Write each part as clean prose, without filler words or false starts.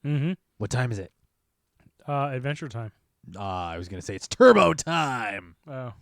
Mm-hmm. What time is it? Adventure Time. I was going to say it's turbo time. Oh.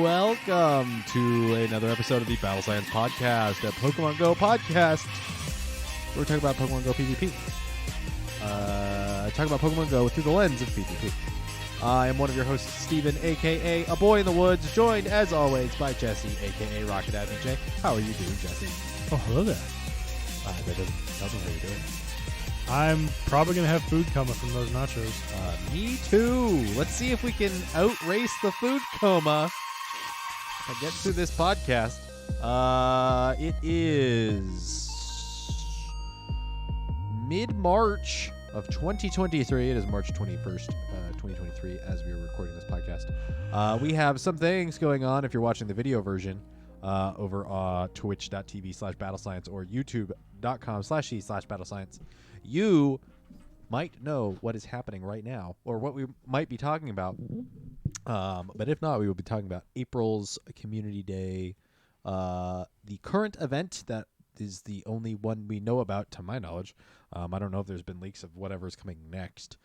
Welcome to another episode of the Battle Science Podcast, a Pokemon Go podcast. We're talking about Pokemon Go PvP. Talking about Pokemon Go through the lens of PvP. I am one of your hosts, Steven, a.k.a. A Boy in the Woods, joined, as always, by Jesse, a.k.a. Rocket Admin J. How are you doing, Jesse? Oh, hello there. That doesn't tell me how you're doing. I'm probably going to have food coming from those nachos. Me too. Let's see if we can outrace the food coma and get through this podcast. It is mid-March of 2023. It is March 21st, 2023, as we are recording this podcast. We have some things going on if you're watching the video version over twitch.tv/battlescience or youtube.com/c/battlescience. You might know what is happening right now or what we might be talking about. But if not, we will be talking about April's Community Day, the current event that is the only one we know about, to my knowledge. I don't know if there's been leaks of whatever's coming next.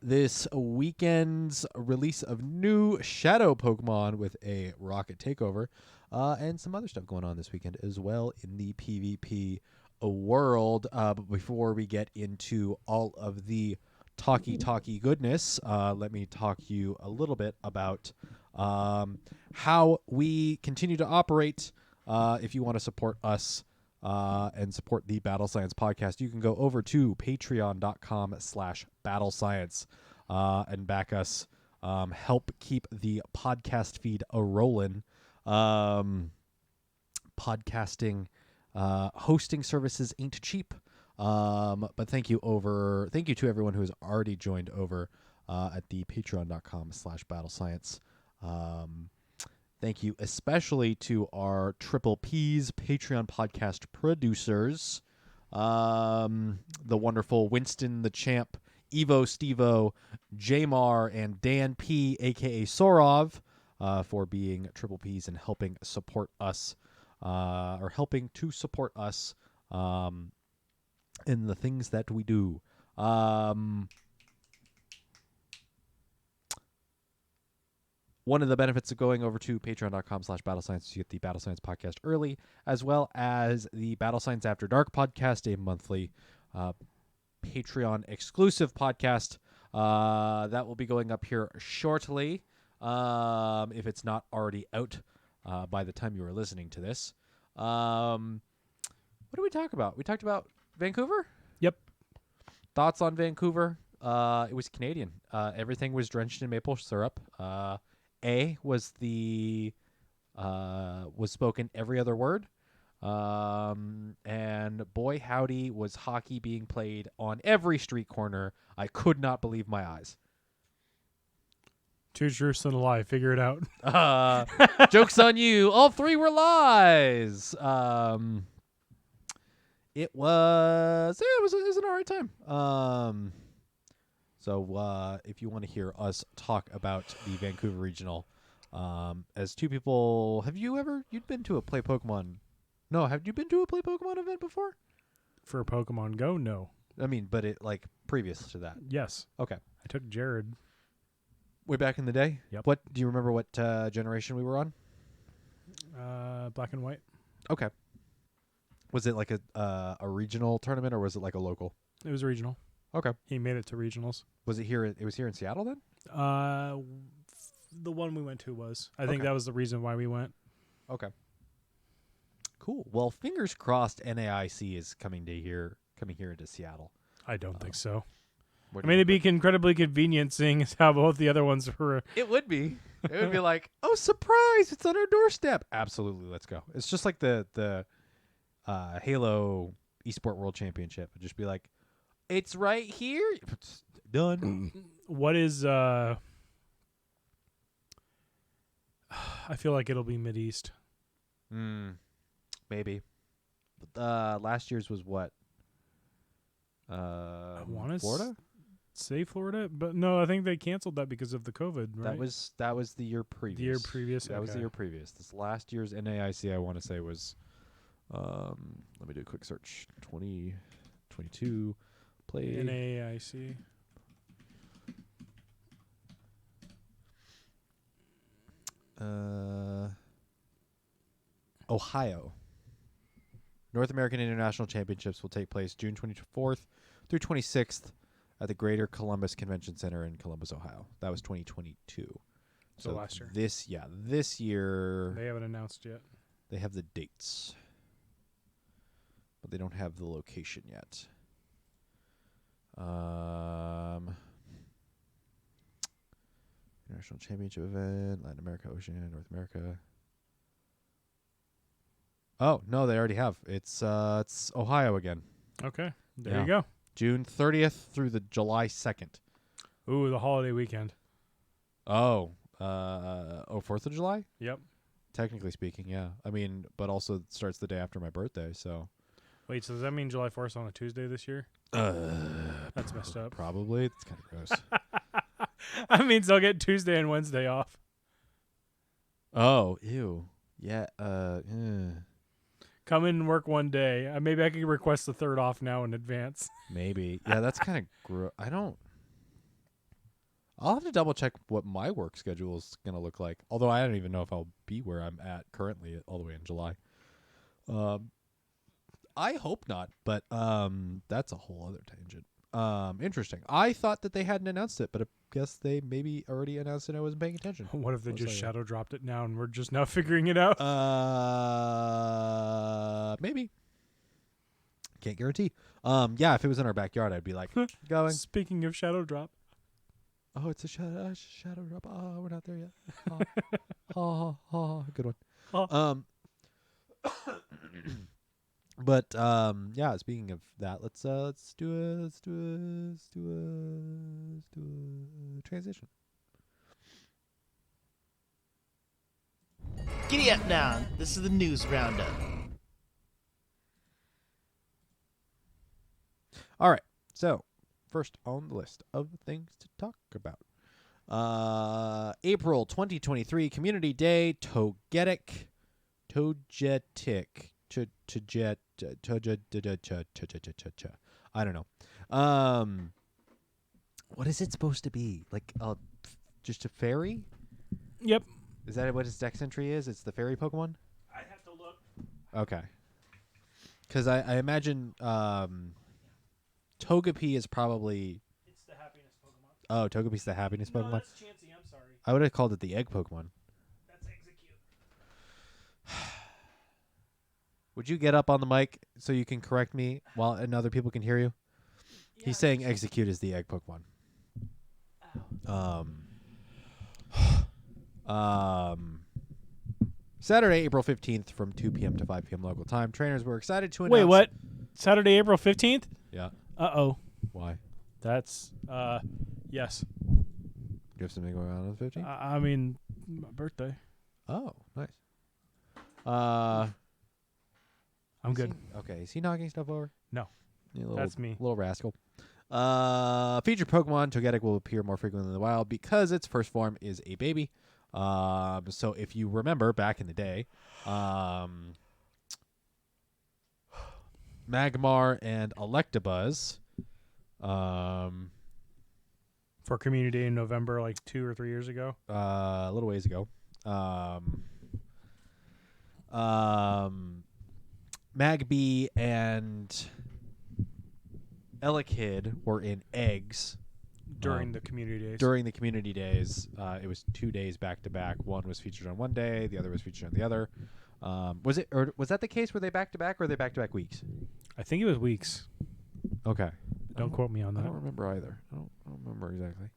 This weekend's release of new Shadow Pokémon with a Rocket Takeover, and some other stuff going on this weekend as well in the PvP world. But before we get into all of the talky goodness, let me talk to you a little bit about how we continue to operate. If you want to support us and support the Battle Science Podcast, you can go over to patreon.com/battlescience and back us. Help keep the podcast feed a-rolling. Podcasting hosting services ain't cheap. But thank you to everyone who has already joined over at the patreon.com/battlescience. Thank you especially to our Triple P's Patreon podcast producers, the wonderful Winston the Champ, Evo Stevo, Jamar, and Dan P, aka Sorov, for being Triple P's and helping support us, or helping to support us in the things that we do. One of the benefits of going over to patreon.com/battlescience is you get the Battle Science Podcast early, as well as the Battle Science After Dark podcast, a monthly Patreon exclusive podcast that will be going up here shortly, if it's not already out by the time you are listening to this. What did we talk about? We talked about Vancouver? Yep. Thoughts on Vancouver? It was Canadian. Everything was drenched in maple syrup. Was spoken every other word. And boy howdy was hockey being played on every street corner. I could not believe my eyes. Two truths and a lie. Figure it out. Joke's on you. All three were lies. It was an alright time. So if you want to hear us talk about the Vancouver Regional, as two people, you'd been to a Play Pokemon? No, have you been to a Play Pokemon event before? For Pokemon Go, no. I mean, but it previous to that. Yes. Okay. I took Jared. Way back in the day? Yep. What do you remember what generation we were on? Black and white. Okay. Was it like a regional tournament or was it like a local? It was regional. Okay. He made it to regionals. Was it here? It was here in Seattle then? The one we went to was. I think that was the reason why we went. Okay. Cool. Well, fingers crossed NAIC is coming here into Seattle. I don't think so. What I do mean, you it'd be incredibly convenient seeing as how both the other ones were. It would be. It would be like, oh, surprise! It's on our doorstep. Absolutely, let's go. It's just like the Halo Esport World Championship. I'd just be like, it's right here. It's done. What is? I feel like it'll be Mideast. Maybe. Last year's was what? I want to Florida. Say Florida, but no, I think they canceled that because of the COVID. Right? That was the year previous. The year previous. That was the year previous. This last year's NAIC, I want to say was. Let me do a quick search. 2022 play. NAIC. Ohio. North American International Championships will take place June 24th through 26th at the Greater Columbus Convention Center in Columbus, Ohio. That was 2022. So last year. This year. They haven't announced yet. They have the dates, but they don't have the location yet. International Championship event, Latin America, Oceania, North America. Oh, no, they already have. It's Ohio again. Okay. There you go. June 30th through the July 2nd. Ooh, the holiday weekend. Oh, 4th of July? Yep. Technically speaking, yeah. I mean, but also it starts the day after my birthday, so. Wait, so does that mean July 4th on a Tuesday this year? That's messed up. Probably. It's kind of gross. That means I'll get Tuesday and Wednesday off. Oh, ew. Yeah, Come in and work one day. Maybe I could request the third off now in advance. Maybe. Yeah, that's kind of gross. I'll have to double check what my work schedule is going to look like. Although I don't even know if I'll be where I'm at currently all the way in July. I hope not, but that's a whole other tangent. Interesting. I thought that they hadn't announced it, but I guess they maybe already announced it and I wasn't paying attention. What if they just shadow dropped it now and we're just now figuring it out? Maybe. Can't guarantee. Yeah, if it was in our backyard, I'd be like, going. Speaking of shadow drop. Oh, it's a shadow drop. Oh, we're not there yet. Good one. But yeah. Speaking of that, let's do a transition. Giddy up now. This is the news roundup. All right. So first on the list of things to talk about, April 2023 Community Day, Togetic. I don't know. What is it supposed to be? Like just a fairy? Yep. Is that what its dex entry is? It's the fairy Pokemon? I have to look. Okay. Because I imagine Togepi is probably... It's the happiness Pokemon. Oh, Togepi's the happiness Pokemon? No, that's Chansey. I'm sorry. I would have called it the egg Pokemon. That's Execute. Would you get up on the mic so you can correct me and other people can hear you? Yeah, He's saying Execute is the egg Pokemon. Saturday, April 15th from 2 p.m. to 5 p.m. local time. Trainers were excited to announce... Wait, what? Saturday, April 15th? Yeah. Uh-oh. Why? That's, yes. Do you have something going on the 15th? I mean, my birthday. Oh, nice. I'm good. Okay, is he knocking stuff over? No. That's me. Little rascal. Featured Pokemon, Togetic will appear more frequently in the wild because its first form is a baby. So if you remember back in the day, Magmar and Electabuzz, for Community Day in November, like 2 or 3 years ago. A little ways ago. Magby and Elekid were in eggs During the Community Days. During the Community Days. It was 2 days back to back. One was featured on one day, the other was featured on the other. Was that the case? Were they back to back or were they back to back weeks? I think it was weeks. Okay. Don't quote me on that. I don't remember either. I don't remember exactly.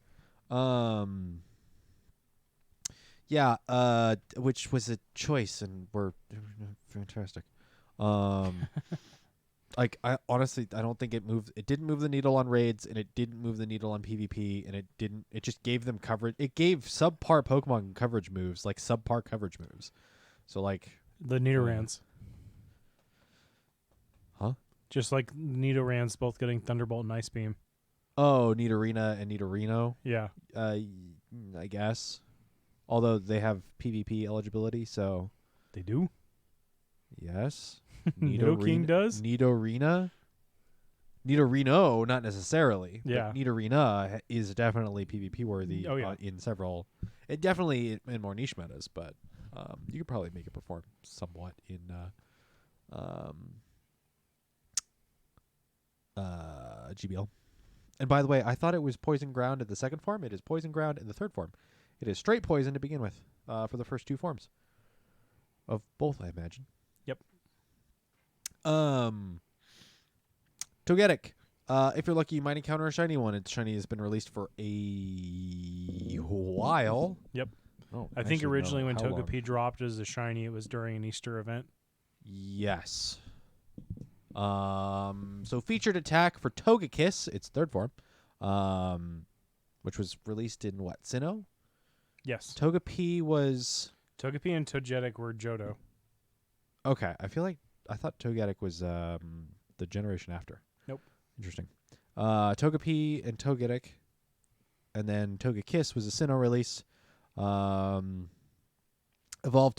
Yeah, which was a choice and were fantastic. Like I honestly don't think it moved. It didn't move the needle on raids, and it didn't move the needle on PvP, and it just gave them coverage. It gave subpar Pokemon coverage moves, like subpar coverage moves. So like The Nidorans. Huh? Just like Nidorans both getting Thunderbolt and Ice Beam. Oh, Nidorina and Nidorino. Yeah. I guess. Although they have PvP eligibility, so They do? yes. Nidoking does? Nidorino, not necessarily. Yeah. But Nidorina is definitely PvP worthy. Oh, yeah. In several, it definitely in more niche metas, but you could probably make it perform somewhat in GBL. And by the way, I thought it was Poison Ground in the second form. It is Poison Ground in the third form. It is straight poison to begin with for the first two forms of both, I imagine. Yep. Togetic. If you're lucky, you might encounter a shiny one. Its shiny has been released for a while. Yep. Oh, I think originally when how long? Togepi dropped as a shiny, it was during an Easter event. Yes. So featured attack for Togekiss, its third form, which was released in what, Sinnoh? Yes. Togepi was Togepi and Togetic were Johto. okay. I thought Togetic was the generation after. Nope. Interesting. Togepi and Togetic, and then Togekiss was a Sinnoh release. Evolved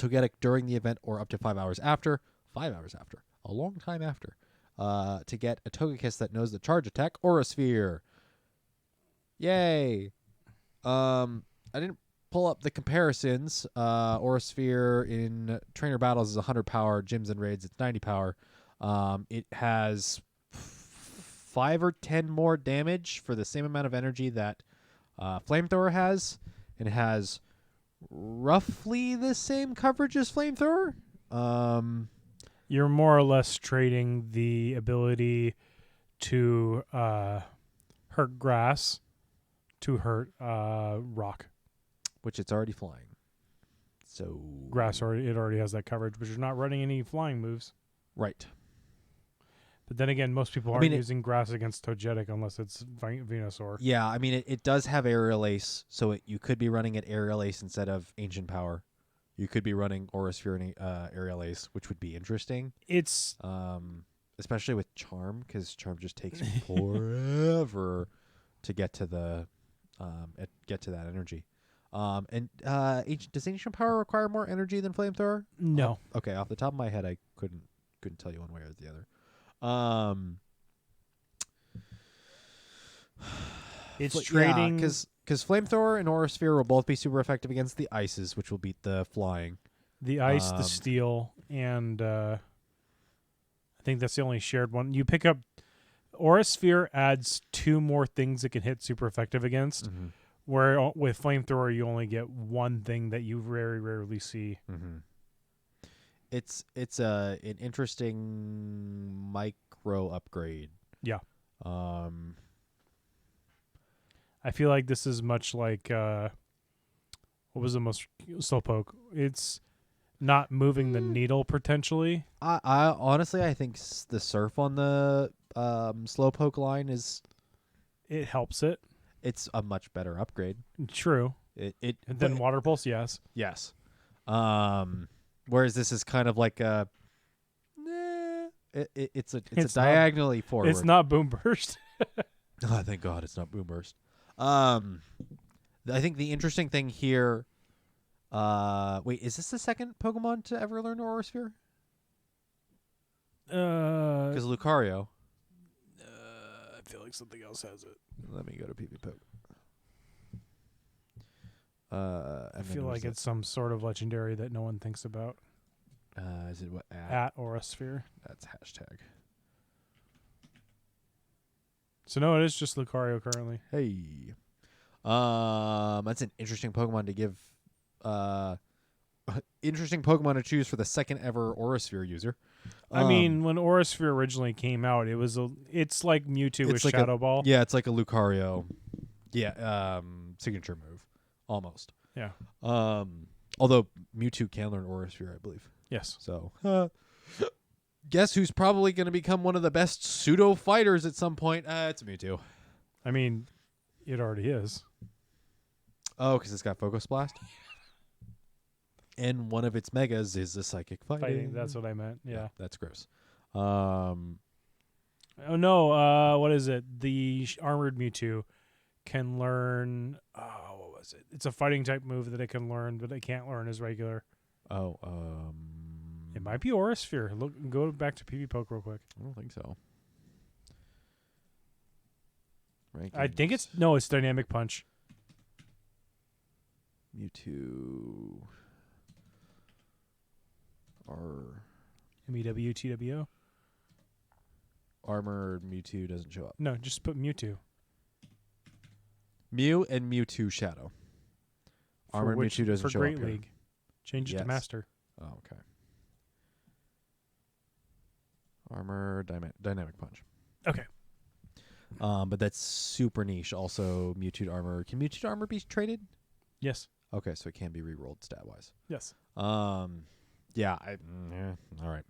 Togetic during the event or up to 5 hours after. 5 hours after. A long time after. To get a Togekiss that knows the charge attack, Aura Sphere. Yay. I didn't pull up the comparisons. Aura Sphere in trainer battles is 100 power. Gyms and raids, it's 90 power. It has 5 or 10 more damage for the same amount of energy that Flamethrower has. And it has roughly the same coverage as Flamethrower. You're more or less trading the ability to hurt grass to hurt rock. Which it's already flying. So Grass already has that coverage, but you're not running any flying moves. right. But then again, most people aren't using grass against Togetic unless it's Venusaur. Yeah, I mean it does have Aerial Ace, so you could be running it Aerial Ace instead of Ancient Power. You could be running Aura Sphere and Aerial Ace, which would be interesting. It's especially with Charm, because Charm just takes forever to get to the that energy. Does Ancient Power require more energy than Flamethrower? no. Okay, off the top of my head, I couldn't tell you one way or the other. It's trading because Flamethrower and Aura Sphere will both be super effective against the ices, which will beat the flying. the ice, the steel, and I think that's the only shared one. You pick up Aura Sphere adds 2 more things it can hit super effective against. Mm-hmm. Where with Flamethrower you only get one thing that you very rarely see. Mm-hmm. It's an interesting micro upgrade. Yeah. I feel like this is much like what was the most Slowpoke? It's not moving the needle potentially. I honestly I think the surf on the Slowpoke line It helps it. it's a much better upgrade. True. And then Water Pulse, yes. Yes. Whereas this is kind of like a it's a diagonally forward. It's not Boom Burst. Oh, thank God it's not Boom Burst. I think the interesting thing here. Wait, is this the second Pokemon to ever learn Aura Sphere? Because Lucario. I feel like something else has it. Let me go to PvPoke. I feel like it's some sort of legendary that no one thinks about. Is it what At Aura Sphere. That's hashtag. So no, it is just Lucario currently. Hey. That's an interesting Pokemon to give. Interesting Pokemon to choose for the second ever Aura Sphere user. I mean, when Aura Sphere originally came out, it's like Mewtwo with like Shadow Ball. Yeah, it's like a Lucario. Yeah, signature move, almost. Yeah. Although Mewtwo can learn Aura Sphere, I believe. Yes. So, guess who's probably going to become one of the best pseudo fighters at some point? It's Mewtwo. I mean, it already is. Oh, because it's got Focus Blast. And one of its megas is the Psychic Fighting. That's what I meant. Yeah. That's gross. Oh no. What is it? The armored Mewtwo can learn. Oh, what was it? It's a fighting type move that it can learn, but it can't learn as regular. Oh, It might be Aura Sphere. Look, go back to PvPoke real quick. I don't think so. I think it's Dynamic Punch. Mewtwo. MEWTWO. Armored Mewtwo doesn't show up. No, just put Mewtwo. Mew and Mewtwo Shadow. Armored Mewtwo doesn't show up for Great League. Change it to Master. Oh, okay. Armor Dynamic Punch. Okay. But that's super niche. Also, Mewtwo Armor. Can Mewtwo Armor be traded? Yes. Okay, so it can be re-rolled stat-wise. Yes. Yeah. All right.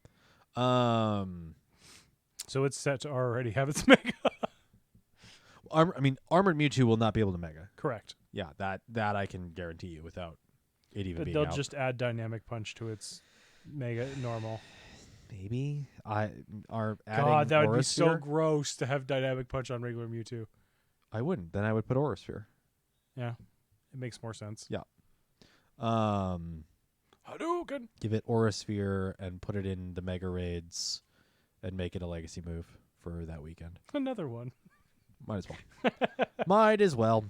So it's set to already have its mega. Armored Mewtwo will not be able to mega. Correct. Yeah, that I can guarantee you without it even But being they'll out. just add Dynamic Punch to its mega normal. Maybe adding God, that would be so Aura Sphere? gross to have Dynamic Punch on regular Mewtwo. I wouldn't. Then I would put Aura Sphere. Yeah, it makes more sense. Yeah. Hadouken. Give it Aura Sphere and put it in the Mega Raids and make it a legacy move for that weekend. Another one. Might as well. Might as well.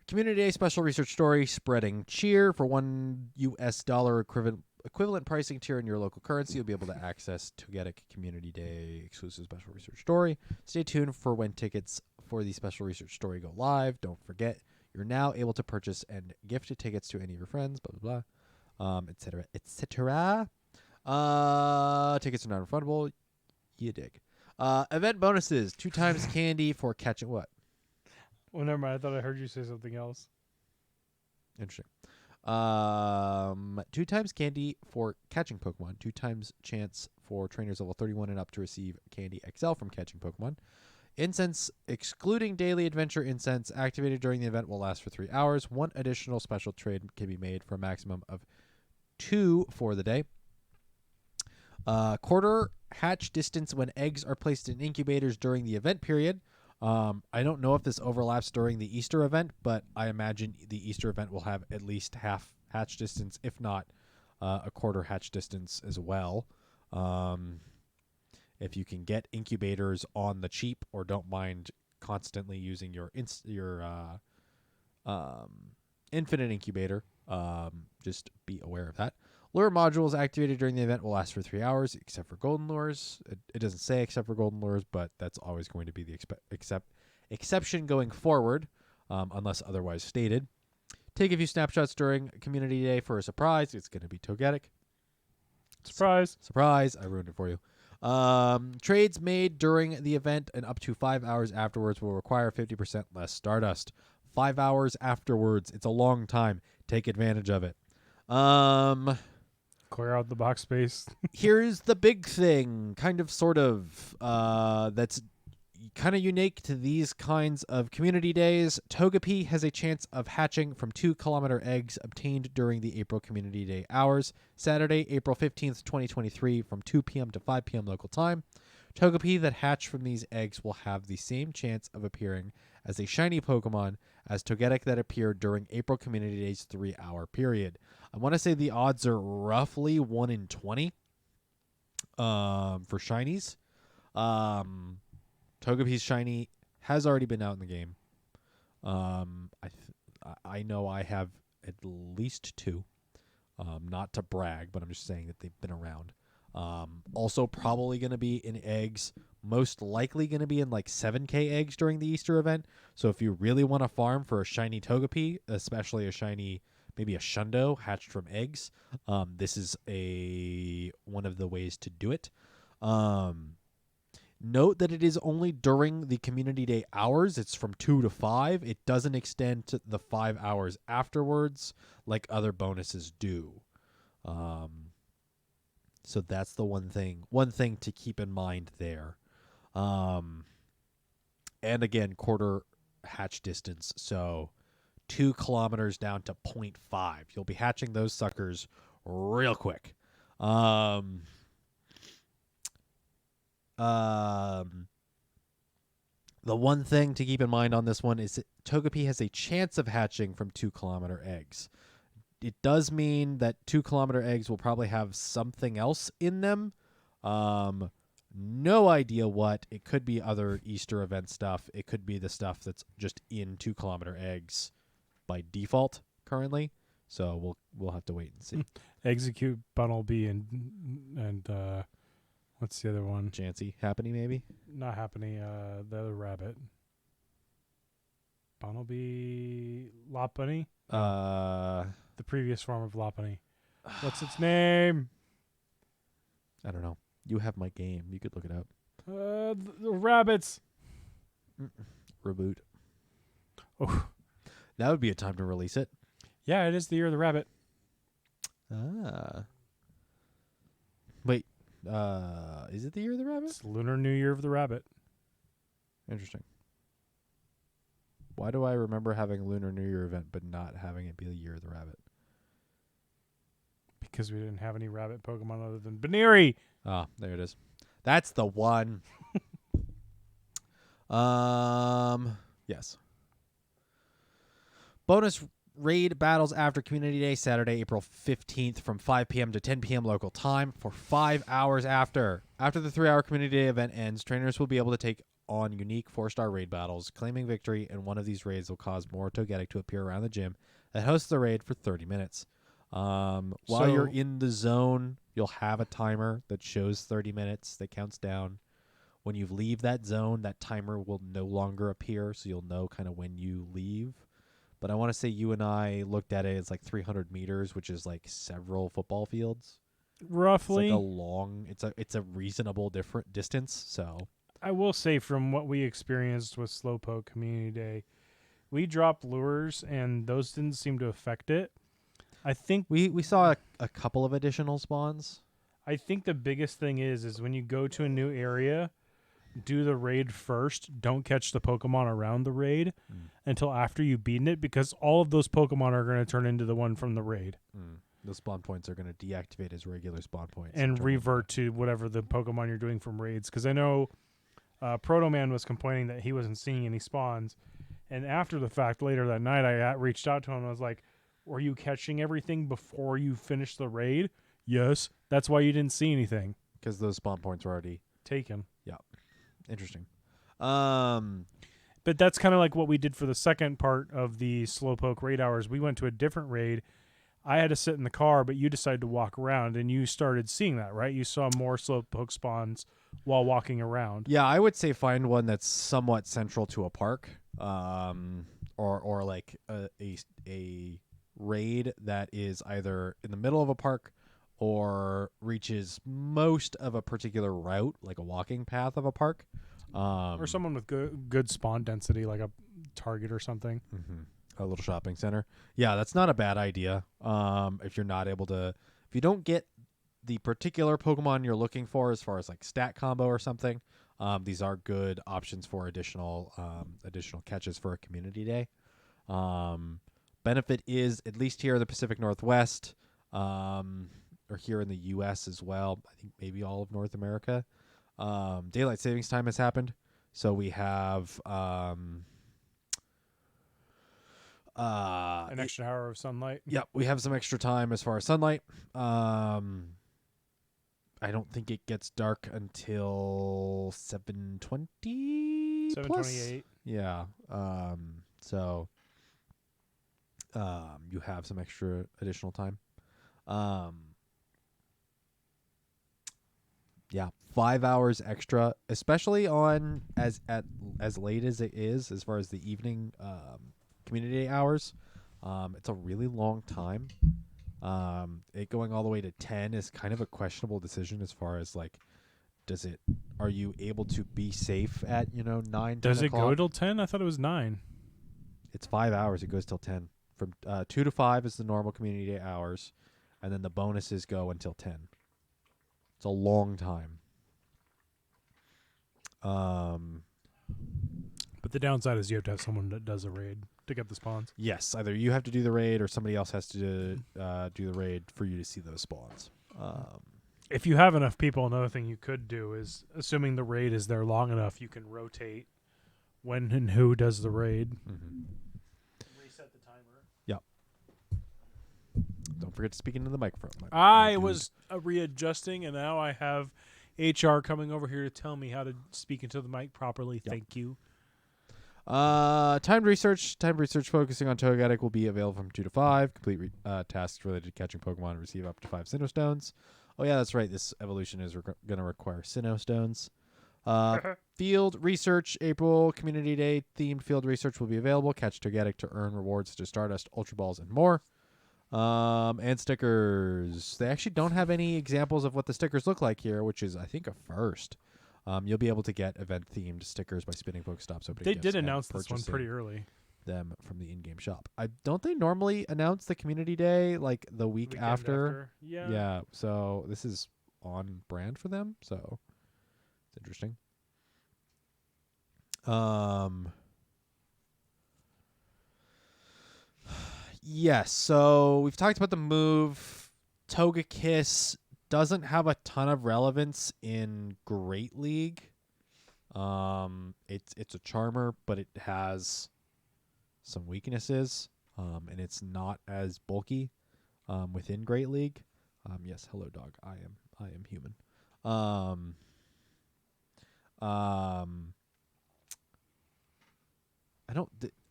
Community Day special research story spreading cheer for $1 equivalent pricing tier in your local currency. You'll be able to access Togetic Community Day exclusive special research story. Stay tuned for when tickets for the special research story go live. Don't forget, you're now able to purchase and gift tickets to any of your friends, blah, blah, blah, etc., etc. Tickets are non-refundable. You dig. Event bonuses. 2 times candy for catching what? Well, never mind. I thought I heard you say something else. Interesting. 2 times candy for catching Pokemon. 2 times chance for trainers level 31 and up to receive Candy XL from catching Pokemon. Incense, excluding daily adventure incense, activated during the event will last for 3 hours. 1 additional special trade can be made for a maximum of 2 for the day. Quarter hatch distance when eggs are placed in incubators during the event period. I don't know if this overlaps during the Easter event, but I imagine the Easter event will have at least half hatch distance, if not a quarter hatch distance as well. If you can get incubators on the cheap or don't mind constantly using your infinite incubator, just be aware of that. Lure modules activated during the event will last for 3 hours, except for golden lures. It doesn't say except for golden lures, but that's always going to be the exception going forward, unless otherwise stated. Take a few snapshots during Community Day for a surprise. It's going to be Togetic. Surprise. Surprise. I ruined it for you. Trades made during the event and up to 5 hours afterwards will require 50% less Stardust. 5 hours afterwards. It's a long time. Take advantage of it. Clear out the box space. Here's the big thing, sort of, that's kind of unique to these kinds of community days. Togepi has a chance of hatching from 2-kilometer eggs obtained during the April Community Day hours, Saturday, April 15th, 2023, from 2 p.m. to 5 p.m. local time. Togepi that hatch from these eggs will have the same chance of appearing as a shiny Pokemon as Togetic that appeared during April Community Day's 3-hour period. I want to say the odds are roughly 1 in 20 for shinies. Togepi's shiny has already been out in the game. I know I have at least 2. Not to brag, but I'm just saying that they've been around. Also probably going to be in eggs. Most likely going to be in like 7K eggs during the Easter event. So if you really want to farm for a shiny Togepi, especially a shiny, maybe a Shundo hatched from eggs, this is one of the ways to do it. Note that it is only during the Community Day hours. It's from 2 to 5. It doesn't extend to the 5 hours afterwards like other bonuses do. So that's the one thing to keep in mind there. And again, quarter hatch distance, so 2 kilometers down to 0.5. You'll be hatching those suckers real quick. The one thing to keep in mind on this one is that Togepi has a chance of hatching from 2-kilometer eggs. It does mean that 2-kilometer eggs will probably have something else in them. No idea what. It could be other Easter event stuff. It could be the stuff that's just in 2-kilometer eggs by default currently. So we'll have to wait and see. Execute Bunnelby and what's the other one? Chansey, Happiny maybe? Not happening. The other rabbit. Bunnelby Lopunny? The previous form of Lopunny. What's its name? I don't know. You have my game. You could look it up. The rabbits. Reboot. Oh, That would be a time to release it. yeah, it is the year of the rabbit. Wait. Is it the year of the rabbit? It's Lunar New Year of the rabbit. Interesting. Why do I remember having a Lunar New Year event but not having it be the year of the rabbit? Because we didn't have any rabbit Pokemon other than Baneri. Ah, there it is. That's the one. Yes. Bonus raid battles after Community Day, Saturday, April 15th from 5 p.m. to 10 p.m. local time for 5 hours after. After the 3-hour Community Day event ends, trainers will be able to take on unique 4-star raid battles. Claiming victory in one of these raids will cause more Togetic to appear around the gym that hosts the raid for 30 minutes. While you're in the zone, you'll have a timer that shows 30 minutes that counts down. When you leave that zone, that timer will no longer appear, so you'll know kind of when you leave. But I want to say you and I looked at it as like 300 meters, which is like several football fields. Roughly. It's like a long, it's a reasonable different distance. So I will say from what we experienced with Slowpoke Community Day, we dropped lures and those didn't seem to affect it. I think we saw a couple of additional spawns. I think the biggest thing is when you go to a new area, do the raid first. Don't catch the Pokemon around the raid until after you've beaten it, because all of those Pokemon are going to turn into the one from the raid. The spawn points are going to deactivate as regular spawn points. And revert to whatever the Pokemon you're doing from raids. Because I know Proto Man was complaining that he wasn't seeing any spawns. And after the fact, later that night, I reached out to him and I was like, were you catching everything before you finished the raid? Yes. That's why you didn't see anything. Because those spawn points were already taken. Yeah. Interesting. But that's kind of like what we did for the second part of the Slowpoke raid hours. We went to a different raid. I had to sit in the car, but you decided to walk around, and you started seeing that, right? You saw more Slowpoke spawns while walking around. Yeah, I would say find one that's somewhat central to a park, or like a raid that is either in the middle of a park or reaches most of a particular route, like a walking path of a park. Or someone with good spawn density, like a Target or something. A little shopping center. Yeah, that's not a bad idea. If you're not able to, if you don't get the particular Pokemon you're looking for as far as like stat combo or something, these are good options for additional catches for a community day. Benefit is, at least here in the Pacific Northwest, or here in the U.S. as well, I think maybe all of North America, daylight savings time has happened. So we have an extra hour of sunlight. Yeah, we have some extra time as far as sunlight. I don't think it gets dark until 7:20. 7:28. Yeah. So you have some extra additional time. Yeah, 5 hours extra, especially on as late as it is, as far as the evening community hours. It's a really long time. It going all the way to 10 is kind of a questionable decision as far as like, are you able to be safe at 9? Does 10 it go till 10? I thought it was 9. It's 5 hours. It goes till 10. From 2 to 5 is the normal community day hours. and then the bonuses go until 10. It's a long time. But the downside is you have to have someone that does a raid to get the spawns. Yes, either you have to do the raid or somebody else has to do the raid for you to see those spawns. If you have enough people, another thing you could do is, assuming the raid is there long enough, you can rotate when and who does the raid. Mm-hmm. Reset the timer. Yep. Don't forget to speak into the microphone. I was readjusting, and now I have HR coming over here to tell me how to speak into the mic properly. Yep. Thank you. Timed research focusing on Togetic will be available from 2 to 5. Complete tasks related to catching Pokemon and receive up to 5 Sinnoh Stones. Oh yeah, that's right. This evolution is going to require Sinnoh Stones. Field research, April Community Day themed field research will be available. Catch Togetic to earn rewards such as Stardust, Ultra Balls, and more. And stickers. They actually don't have any examples of what the stickers look like here, which is, I think, a first. You'll be able to get event-themed stickers by spinning Pokestops. They did announce this one pretty early. Them from the in-game shop. Don't they normally announce the Community Day like the week after? Yeah. Yeah. So this is on brand for them. So it's interesting. Yes. So we've talked about the move. Togekiss doesn't have a ton of relevance in Great League. It's a charmer, but it has some weaknesses, and it's not as bulky within Great League. Yes, hello dog. I am human.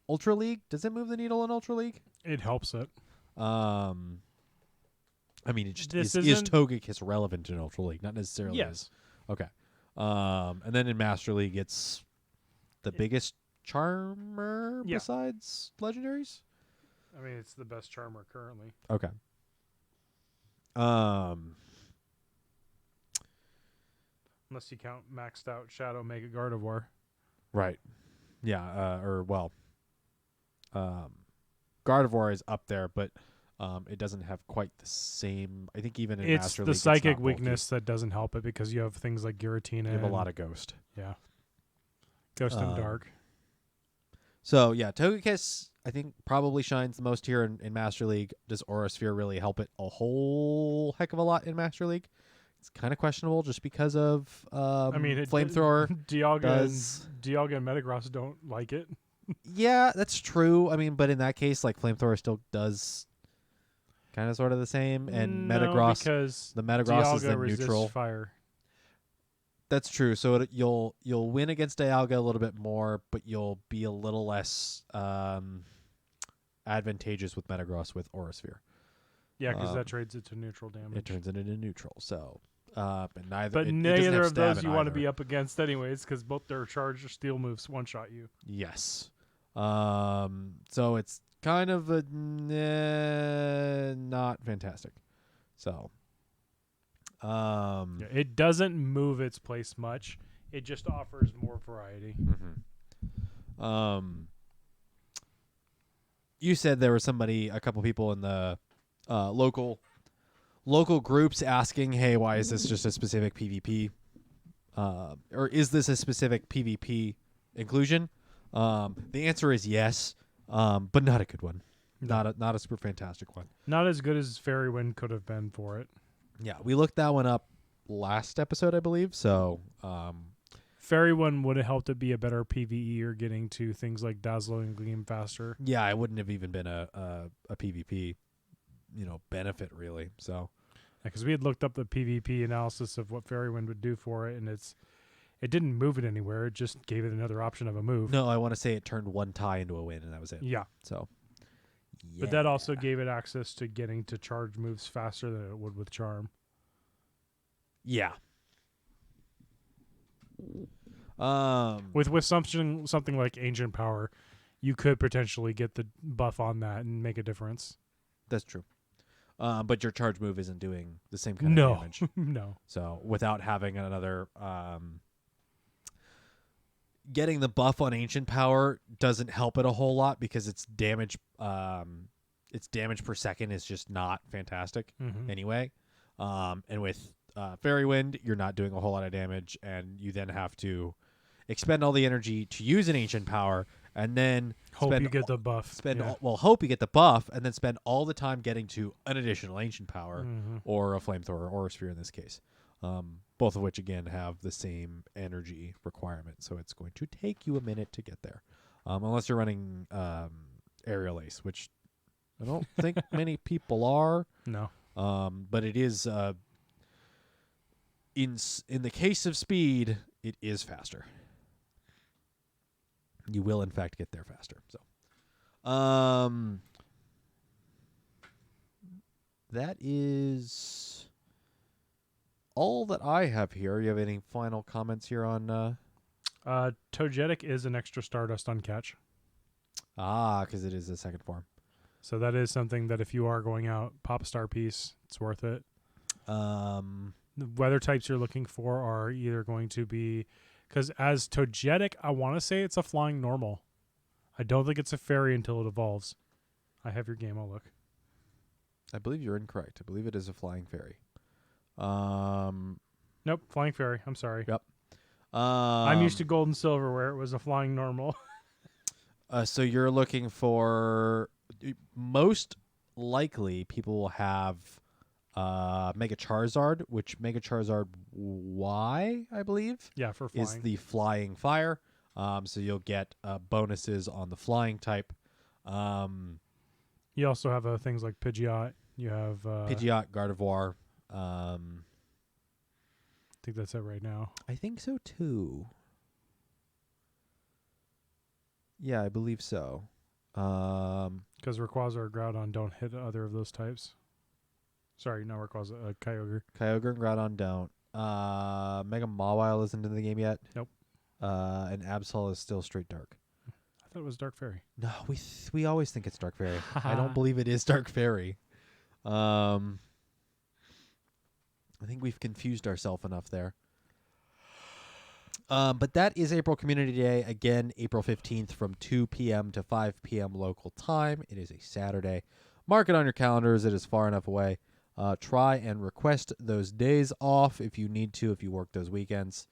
Ultra League, does it move the needle in Ultra League? It helps it. I mean, it just is isn't- Togekiss relevant in Ultra League? Not necessarily. Yes. Okay. And then in Master League, it's the biggest charmer Yeah. besides legendaries. I mean, it's the best charmer currently. Okay. Unless you count maxed out Shadow Mega Gardevoir. Right. Yeah. Gardevoir is up there, but it doesn't have quite the same. I think even in It's Master the League, psychic it's not bulky. weakness that doesn't help it because you have things like Giratina. You have a and- lot of Ghost. Yeah. Ghost and Dark. So yeah, Togekiss I think probably shines the most here in Master League. Does Aura Sphere really help it a whole heck of a lot in Master League? It's kind of questionable just because of Flamethrower. Dialga and Metagross don't like it. Yeah, that's true. I mean, but in that case, like Flamethrower still does kind of sort of the same, and Metagross, because the Metagross is Dialga then resists neutral. fire. That's true. So you'll win against Dialga a little bit more, but you'll be a little less advantageous with Metagross with Aura Sphere. Yeah, because that trades it to neutral damage. It turns it into neutral. So, but neither. But it doesn't neither have of stab those in you want to either. be up against anyways, because both their charge or steel moves one-shot you. Yes. So it's kind of a not fantastic. So. Yeah, it doesn't move its place much. It just offers more variety. Mm-hmm. You said there was a couple people in the local groups asking, "Hey, why is this just a specific PvP? Or is this a specific PvP inclusion?" The answer is yes, but not a good one. No. Not a super fantastic one. Not as good as Fairy Wind could have been for it. Yeah, we looked that one up last episode, I believe. So, Fairy Wind would have helped it be a better PvE or getting to things like Dazzle and Gleam faster. yeah, it wouldn't have even been a PvP, benefit really. So, Because we had looked up the PvP analysis of what Fairy Wind would do for it, and it didn't move it anywhere. It just gave it another option of a move. no, I want to say it turned one tie into a win, and that was it. Yeah. So, But that also gave it access to getting to charge moves faster than it would with Charm. yeah. With something like Ancient Power, you could potentially get the buff on that and make a difference. That's true. But your charge move isn't doing the same kind of damage. No. So without having another, getting the buff on Ancient Power doesn't help it a whole lot because its damage its damage per second is just not fantastic Mhm. anyway. And with Fairy Wind, you're not doing a whole lot of damage, and you then have to expend all the energy to use an ancient power, and then Hope you get the buff. Yeah. hope you get the buff, and then spend all the time getting to an additional ancient power Mhm. or a flamethrower or a sphere in this case. Both of which again have the same energy requirement, so it's going to take you a minute to get there, unless you're running Aerial Ace, which I don't think many people are. No. But it is in the case of speed, it is faster. You will in fact get there faster. So, that is all that I have here. You have any final comments here on? Togetic is an extra Stardust on catch. Because it is a second form. So that is something that if you are going out, pop a star piece. It's worth it. The weather types you're looking for are either going to be, because as Togetic, I want to say it's a flying normal. I don't think it's a fairy until it evolves. I have your game. I'll look. I believe you're incorrect. I believe it is a flying fairy. Nope, flying fairy. I'm sorry. Yep. I'm used to gold and silver where it was a flying normal. So you're looking for, most likely people will have Mega Charizard, which Mega Charizard Y, I believe, Yeah, for flying. is the flying fire. So you'll get bonuses on the flying type. You also have things like Pidgeot. You have Pidgeot, Gardevoir. I think that's it right now. I think so too. Yeah, I believe so. Because Rayquaza or Groudon don't hit either of those types. Sorry, not Rayquaza, Kyogre. Kyogre and Groudon don't. Mega Mawile isn't in the game yet. Nope. And Absol is still straight dark. I thought it was Dark Fairy. No, we always think it's Dark Fairy. I don't believe it is Dark Fairy. I think we've confused ourselves enough there. But that is April Community Day. Again, April 15th from 2 p.m. to 5 p.m. local time. It is a Saturday. Mark it on your calendars. It is far enough away. Try and request those days off if you need to, if you work those weekends.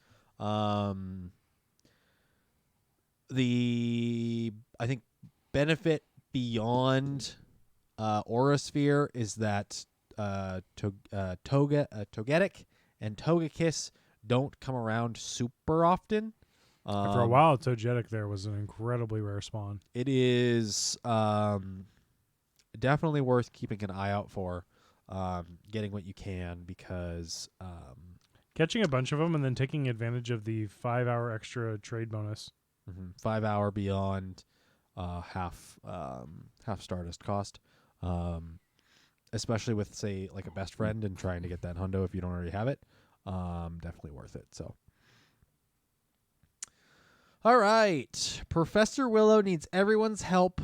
The, I think, benefit beyond Aura Sphere is that Togetic and Togekiss don't come around super often. And for a while, Togetic there was an incredibly rare spawn. It is definitely worth keeping an eye out for, getting what you can, because Catching a bunch of them and then taking advantage of the 5-hour extra trade bonus. 5 hour beyond half Stardust cost, especially with, say, like a best friend and trying to get that hundo if you don't already have it. Definitely worth it. So, all right, Professor Willow needs everybody's help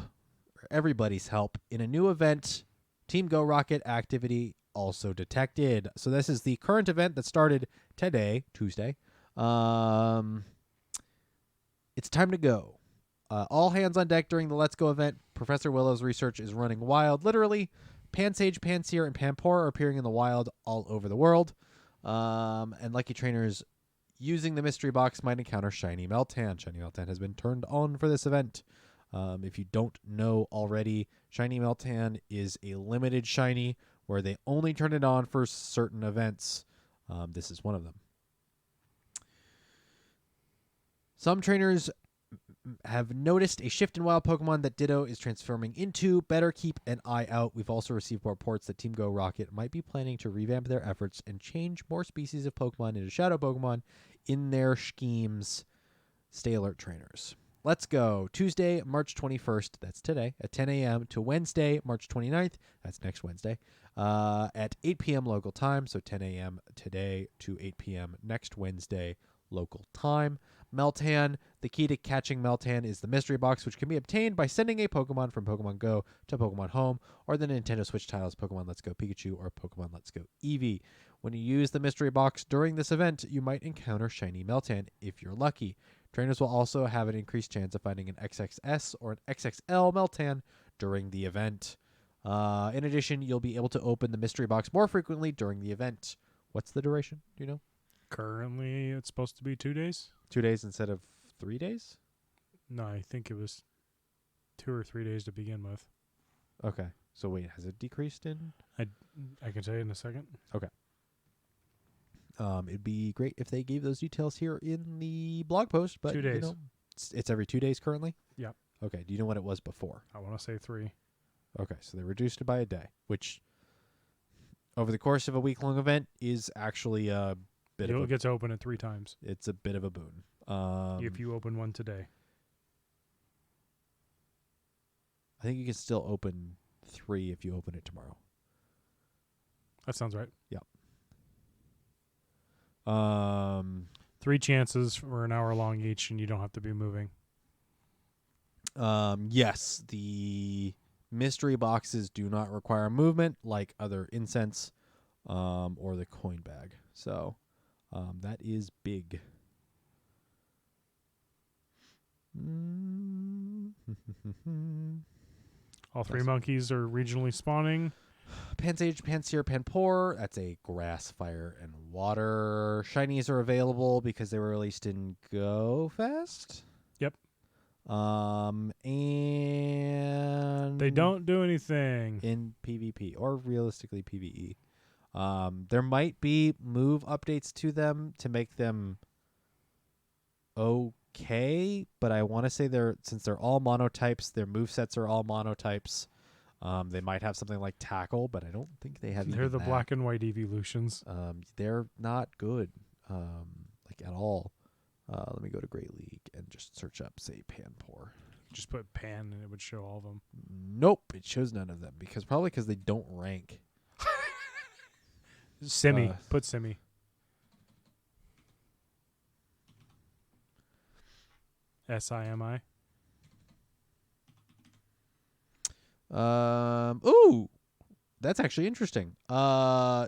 in a new event. Team Go Rocket activity also detected. So this is the current event that started today, Tuesday. It's time to go. All hands on deck during the Let's Go event. Professor Willow's research is running wild. Literally, Pansage, Pansear, and Pampora are appearing in the wild all over the world. And lucky trainers using the mystery box might encounter Shiny Meltan. Shiny Meltan has been turned on for this event. If you don't know already, Shiny Meltan is a limited shiny where they only turn it on for certain events. This is one of them. Some trainers have noticed a shift in wild Pokemon that Ditto is transforming into. Better keep an eye out. We've also received reports that Team Go Rocket might be planning to revamp their efforts and change more species of Pokemon into Shadow Pokemon in their schemes. Stay alert, trainers. Let's go. Tuesday, March 21st, that's today, at 10 a.m. to Wednesday, March 29th, that's next Wednesday, at 8 p.m. local time, so 10 a.m. today to 8 p.m. next Wednesday local time. Meltan. The key to catching Meltan is the mystery box, which can be obtained by sending a Pokemon from Pokemon Go to Pokemon Home, or the Nintendo Switch titles Pokemon Let's Go Pikachu or Pokemon Let's Go Eevee. When you use the mystery box during this event, you might encounter Shiny Meltan if you're lucky. Trainers will also have an increased chance of finding an XXS or an XXL Meltan during the event. In addition, you'll be able to open the mystery box more frequently during the event. What's the duration? Do you know? Currently, it's supposed to be 2 days. 2 days instead of 3 days? No, I think it was 2 or 3 days to begin with. Okay. So wait, has it decreased in? I can tell you in a second. It'd be great if they gave those details here in the blog post. But 2 days. You know, it's every 2 days currently? Yep. Okay. Do you know what it was before? I want to say 3. Okay. So they reduced it by a day, which over the course of a week-long event is actually a bit You'll of a, get to open it 3 times it's a bit of a boon. if you open one today. I think you can still open 3 if you open it tomorrow. That sounds right. 3 chances for an hour long each, and you don't have to be moving. Yes, the mystery boxes do not require movement like other incense or the coin bag. So that is big. All 3 Nice. monkeys are regionally spawning. Pansage, Panseer, Panpour. That's a grass, fire, and water. Shinies are available because they were released in Go Fest. Yep. And They don't do anything. in PvP or realistically PvE. There might be move updates to them to make them okay, but I want to say since they're all monotypes, their movesets are all monotypes. They might have something like tackle, but I don't think they have. They're even the that. black and white evolutions. They're not good, like at all. Let me go to Great League and just search up, say, Panpour. Just put pan and it would show all of them. Nope, it shows none of them probably because they don't rank. Simi. Put Simi. Simi. Ooh, that's actually interesting.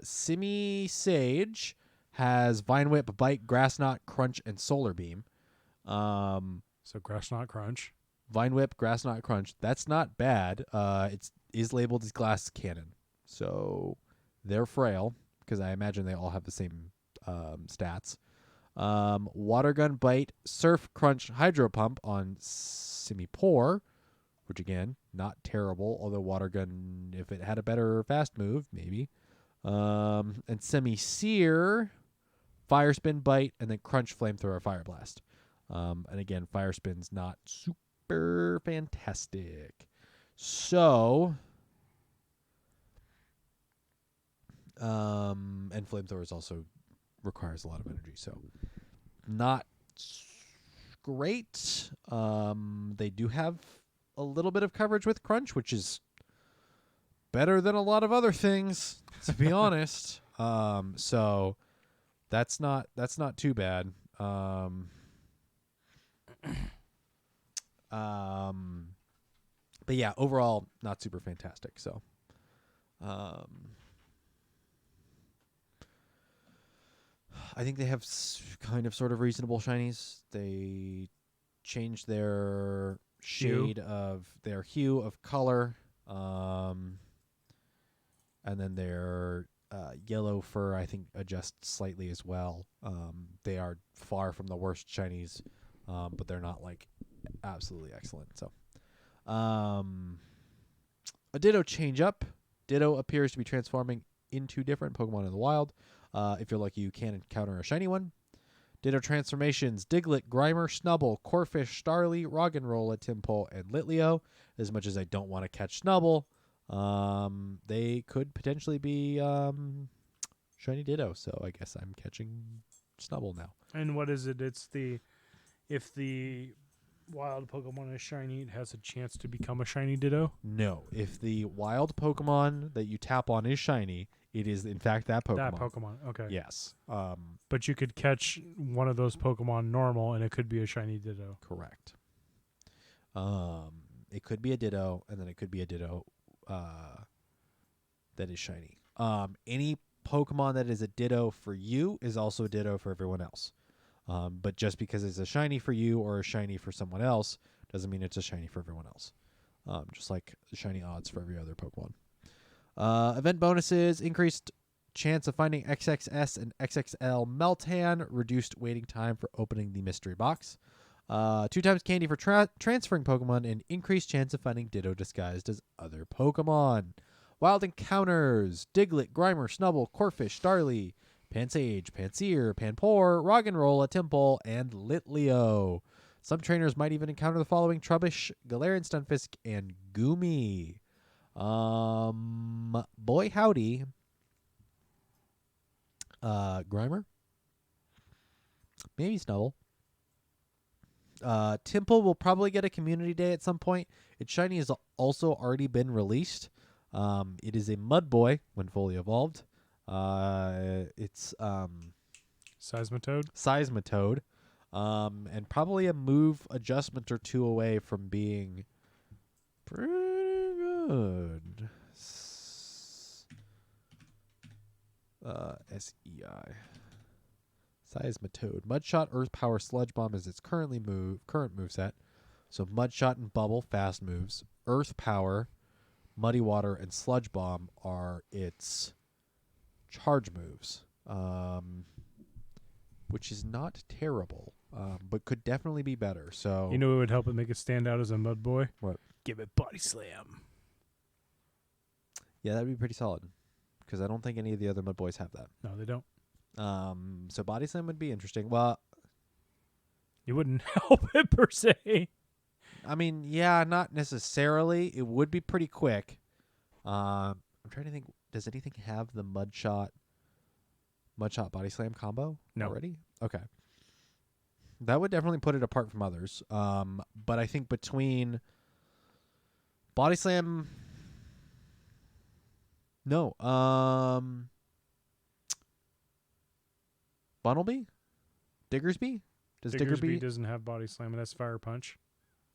Simi Sage has Vine Whip, Bite, Grass Knot, Crunch, and Solar Beam. So Grass Knot Crunch. Vine Whip, Grass Knot, Crunch. That's not bad. It is labeled as Glass Cannon, so they're frail because I imagine they all have the same stats. Water Gun, Bite, Surf, Crunch, Hydro Pump on Simipour, which again, not terrible, although Water Gun, if it had a better fast move, maybe. And Semi-Sear, Fire Spin, Bite, and then Crunch, Flamethrower, Fire Blast. And again, Fire Spin's not super fantastic. So, and Flamethrowers also requires a lot of energy, so not great. They do have a little bit of coverage with Crunch, which is better than a lot of other things, to be honest. So that's not too bad. But yeah, overall not super fantastic. So I think they have kind of sort of reasonable shinies. They changed their shade of their hue of color, and then their yellow fur I think adjusts slightly as well. They are far from the worst shinies, but they're not like absolutely excellent. So a Ditto change up. Ditto appears to be transforming into different Pokemon in the wild. If you're lucky, you can encounter a shiny one. Ditto transformations: Diglett, Grimer, Snubble, Corphish, Starly, Roggenrola, Timpole, and Litleo. As much as I don't want to catch Snubble, they could potentially be shiny Ditto. So I guess I'm catching Snubble now. And what is it? It's if the wild Pokemon is shiny, it has a chance to become a shiny Ditto? No. If the wild Pokemon that you tap on is shiny, it is in fact that Pokemon. That Pokemon, okay. Yes. But you could catch one of those Pokemon normal, and it could be a shiny Ditto. Correct. It could be a Ditto, and then it could be a Ditto that is shiny. Any Pokemon that is a Ditto for you is also a Ditto for everyone else. But just because it's a shiny for you or a shiny for someone else doesn't mean it's a shiny for everyone else. Just like the shiny odds for every other Pokemon. Event bonuses: increased chance of finding XXS and XXL Meltan, reduced waiting time for opening the mystery box. 2 times candy for transferring Pokemon, and increased chance of finding Ditto disguised as other Pokemon. Wild encounters: Diglett, Grimer, Snubble, Corphish, Starly, Pansage, Pansear, Panpour, Roggenrola, Temple, and Litleo. Some trainers might even encounter the following: Trubbish, Galarian Stunfisk, and Goomy. Boy howdy. Grimer? Maybe Snubble. Temple will probably get a community day at some point. Its shiny has also already been released. It is a Mud Boy when fully evolved. It's Seismitoad. And probably a move adjustment or 2 away from being pretty good. SEI. Seismitoad. Mudshot, Earth Power, Sludge Bomb is its current moveset. So Mudshot and Bubble, fast moves. Earth Power, Muddy Water, and Sludge Bomb are its charge moves. Which is not terrible, but could definitely be better. So You know what would help it make it stand out as a Mud Boy? What? Give it Body Slam. Yeah, that'd be pretty solid. Because I don't think any of the other Mud Boys have that. No, they don't. So Body Slam would be interesting. Well, You wouldn't help it per se. I mean, yeah, not necessarily. It would be pretty quick. I'm trying to think. Does anything have the Mudshot Body Slam combo already? Okay. That would definitely put it apart from others. But I think between Body Slam... No. Bunnelby? Diggersby? Does Diggersby doesn't have Body Slam, and that's Fire Punch.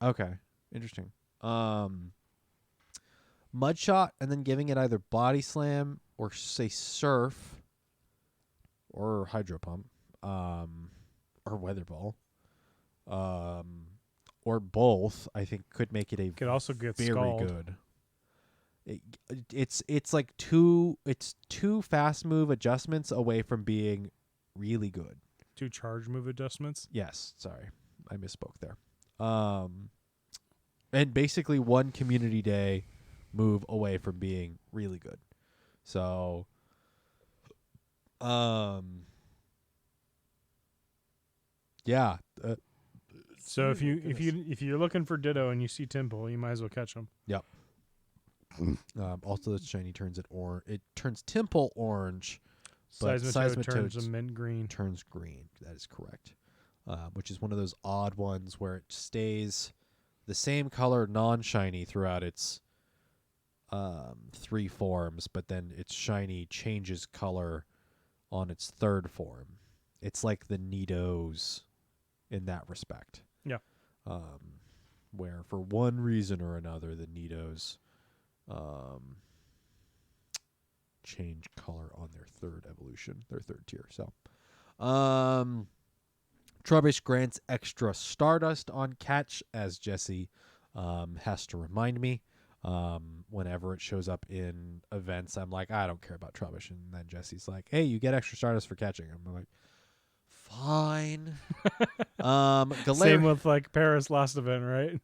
Okay. Interesting. Mudshot and then giving it either Body Slam or, say, Surf or Hydro Pump or Weather Ball or both, I think could make it a Could also get very Scald. good. It's like two fast move adjustments away from being really good. 2 charge move adjustments. Yes, sorry. I misspoke there. And basically 1 community day move away from being really good. So yeah. So if you're looking for Ditto and you see Temple, you might as well catch him. Yep. Also, the shiny turns it orange. It turns Temple orange, but Seismitoad turns a mint green. Turns green. That is correct. Which is one of those odd ones where it stays the same color non-shiny throughout its 3 forms, but then its shiny changes color on its 3rd form. It's like the Nidos in that respect. Yeah. Where for one reason or another, the Nidos change color on their 3rd evolution, their 3rd tier. So, Trubbish grants extra Stardust on catch, as Jesse has to remind me. Whenever it shows up in events, I'm like, I don't care about Trubbish. And then Jesse's like, hey, you get extra Stardust for catching. I'm like, fine. Same with like Paris last event, right?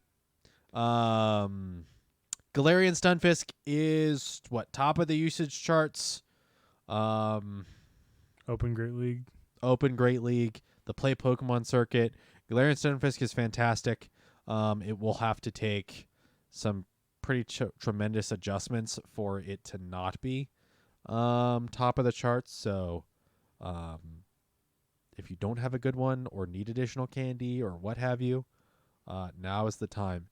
Galarian Stunfisk is top of the usage charts. Open Great League. The Play Pokemon circuit. Galarian Stunfisk is fantastic. It will have to take some pretty tremendous adjustments for it to not be top of the charts. So if you don't have a good one or need additional candy or what have you, now is the time.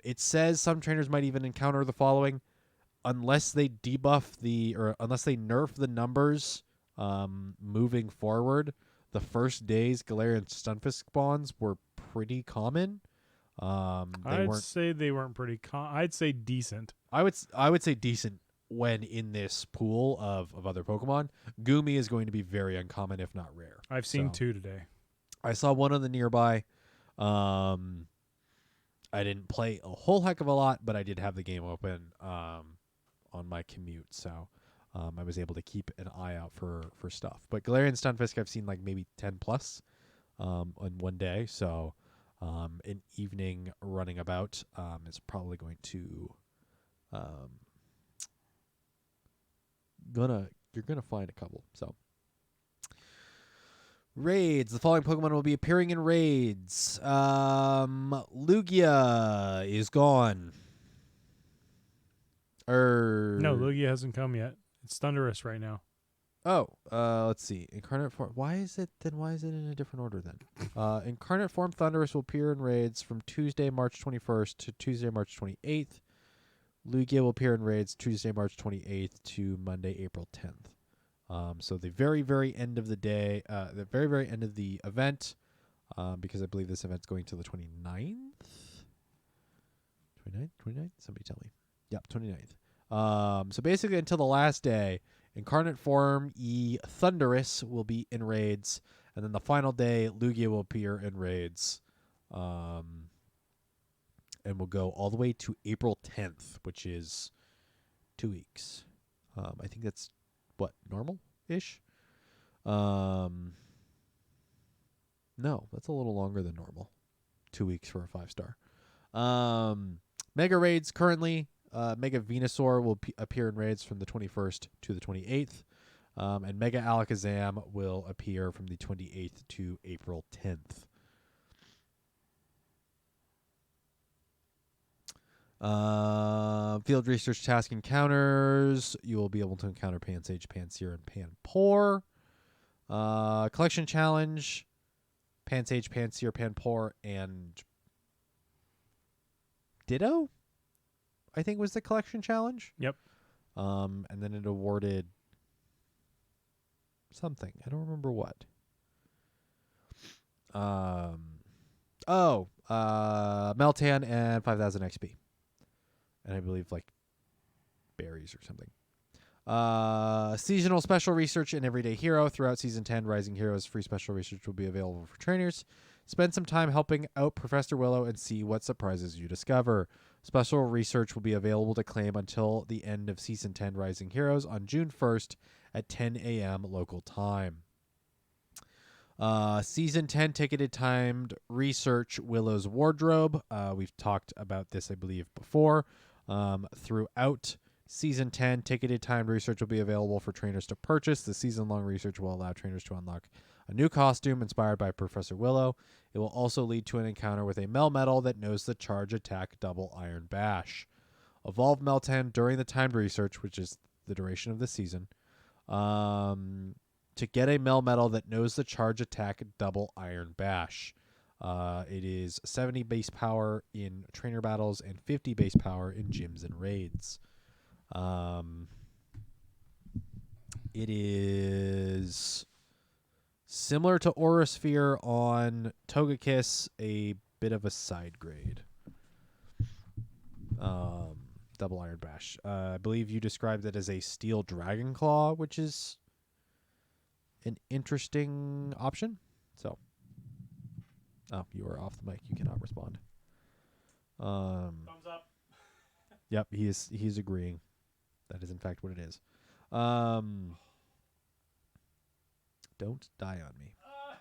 It says some trainers might even encounter the following: unless they unless they nerf the numbers moving forward. The first days Galarian Stunfisk spawns were pretty common. I'd say they weren't pretty. I'd say decent. I would say decent when in this pool of other Pokemon. Goomy is going to be very uncommon, if not rare. I've seen 2 today. I saw one on the nearby. I didn't play a whole heck of a lot, but I did have the game open on on my commute. So I was able to keep an eye out for stuff. But Galarian Stunfisk I've seen like maybe 10 plus on one day. So an evening running about is probably going to you're gonna find a couple. So raids. The following Pokemon will be appearing in raids. Lugia is gone. No, Lugia hasn't come yet. It's Thundurus right now. Oh, let's see. Incarnate form. Why is it in a different order then? Incarnate form Thundurus will appear in raids from Tuesday, March 21st to Tuesday, March 28th. Lugia will appear in raids Tuesday, March 28th to Monday, April 10th. So the very, very end of the day, the very, very end of the event, because I believe this event's going to the 29th? 29th? Somebody tell me. Yep, 29th. So basically until the last day, Incarnate Form Thundurus will be in raids, and then the final day, Lugia will appear in raids, and will go all the way to April 10th, which is 2 weeks. I think that's normal-ish? No, that's a little longer than normal. 2 weeks for a 5-star. Mega raids currently. Mega Venusaur will appear in raids from the 21st to the 28th. And Mega Alakazam will appear from the 28th to April 10th. Field research task encounters. You will be able to encounter Pansage, Pansear, and Panpour. Collection challenge. Pansage, Pansear, Panpour, and Ditto, I think, was the collection challenge. Yep. And then it awarded something. I don't remember what. Meltan and 5,000 XP. And I believe like berries or something. Seasonal special research and everyday hero. Throughout Season 10, Rising Heroes free special research will be available for trainers. Spend some time helping out Professor Willow and see what surprises you discover. Special research will be available to claim until the end of Season 10 Rising Heroes on June 1st at 10 a.m. local time. Season 10 ticketed timed research Willow's Wardrobe. We've talked about this, I believe, before. Throughout Season 10, ticketed timed research will be available for trainers to purchase. The season-long research will allow trainers to unlock a new costume inspired by Professor Willow. It will also lead to an encounter with a Melmetal that knows the charge attack Double Iron Bash. Evolve Meltan during the timed research, which is the duration of the season, to get a Melmetal that knows the charge attack Double Iron Bash. It is 70 base power in trainer battles and 50 base power in gyms and raids. It is similar to Aura Sphere on Togekiss, a bit of a side grade. Double Iron Bash. I believe you described it as a Steel Dragon Claw, which is an interesting option. So, you are off the mic. You cannot respond. Thumbs up. Yep, he's agreeing. That is in fact what it is. Don't die on me. I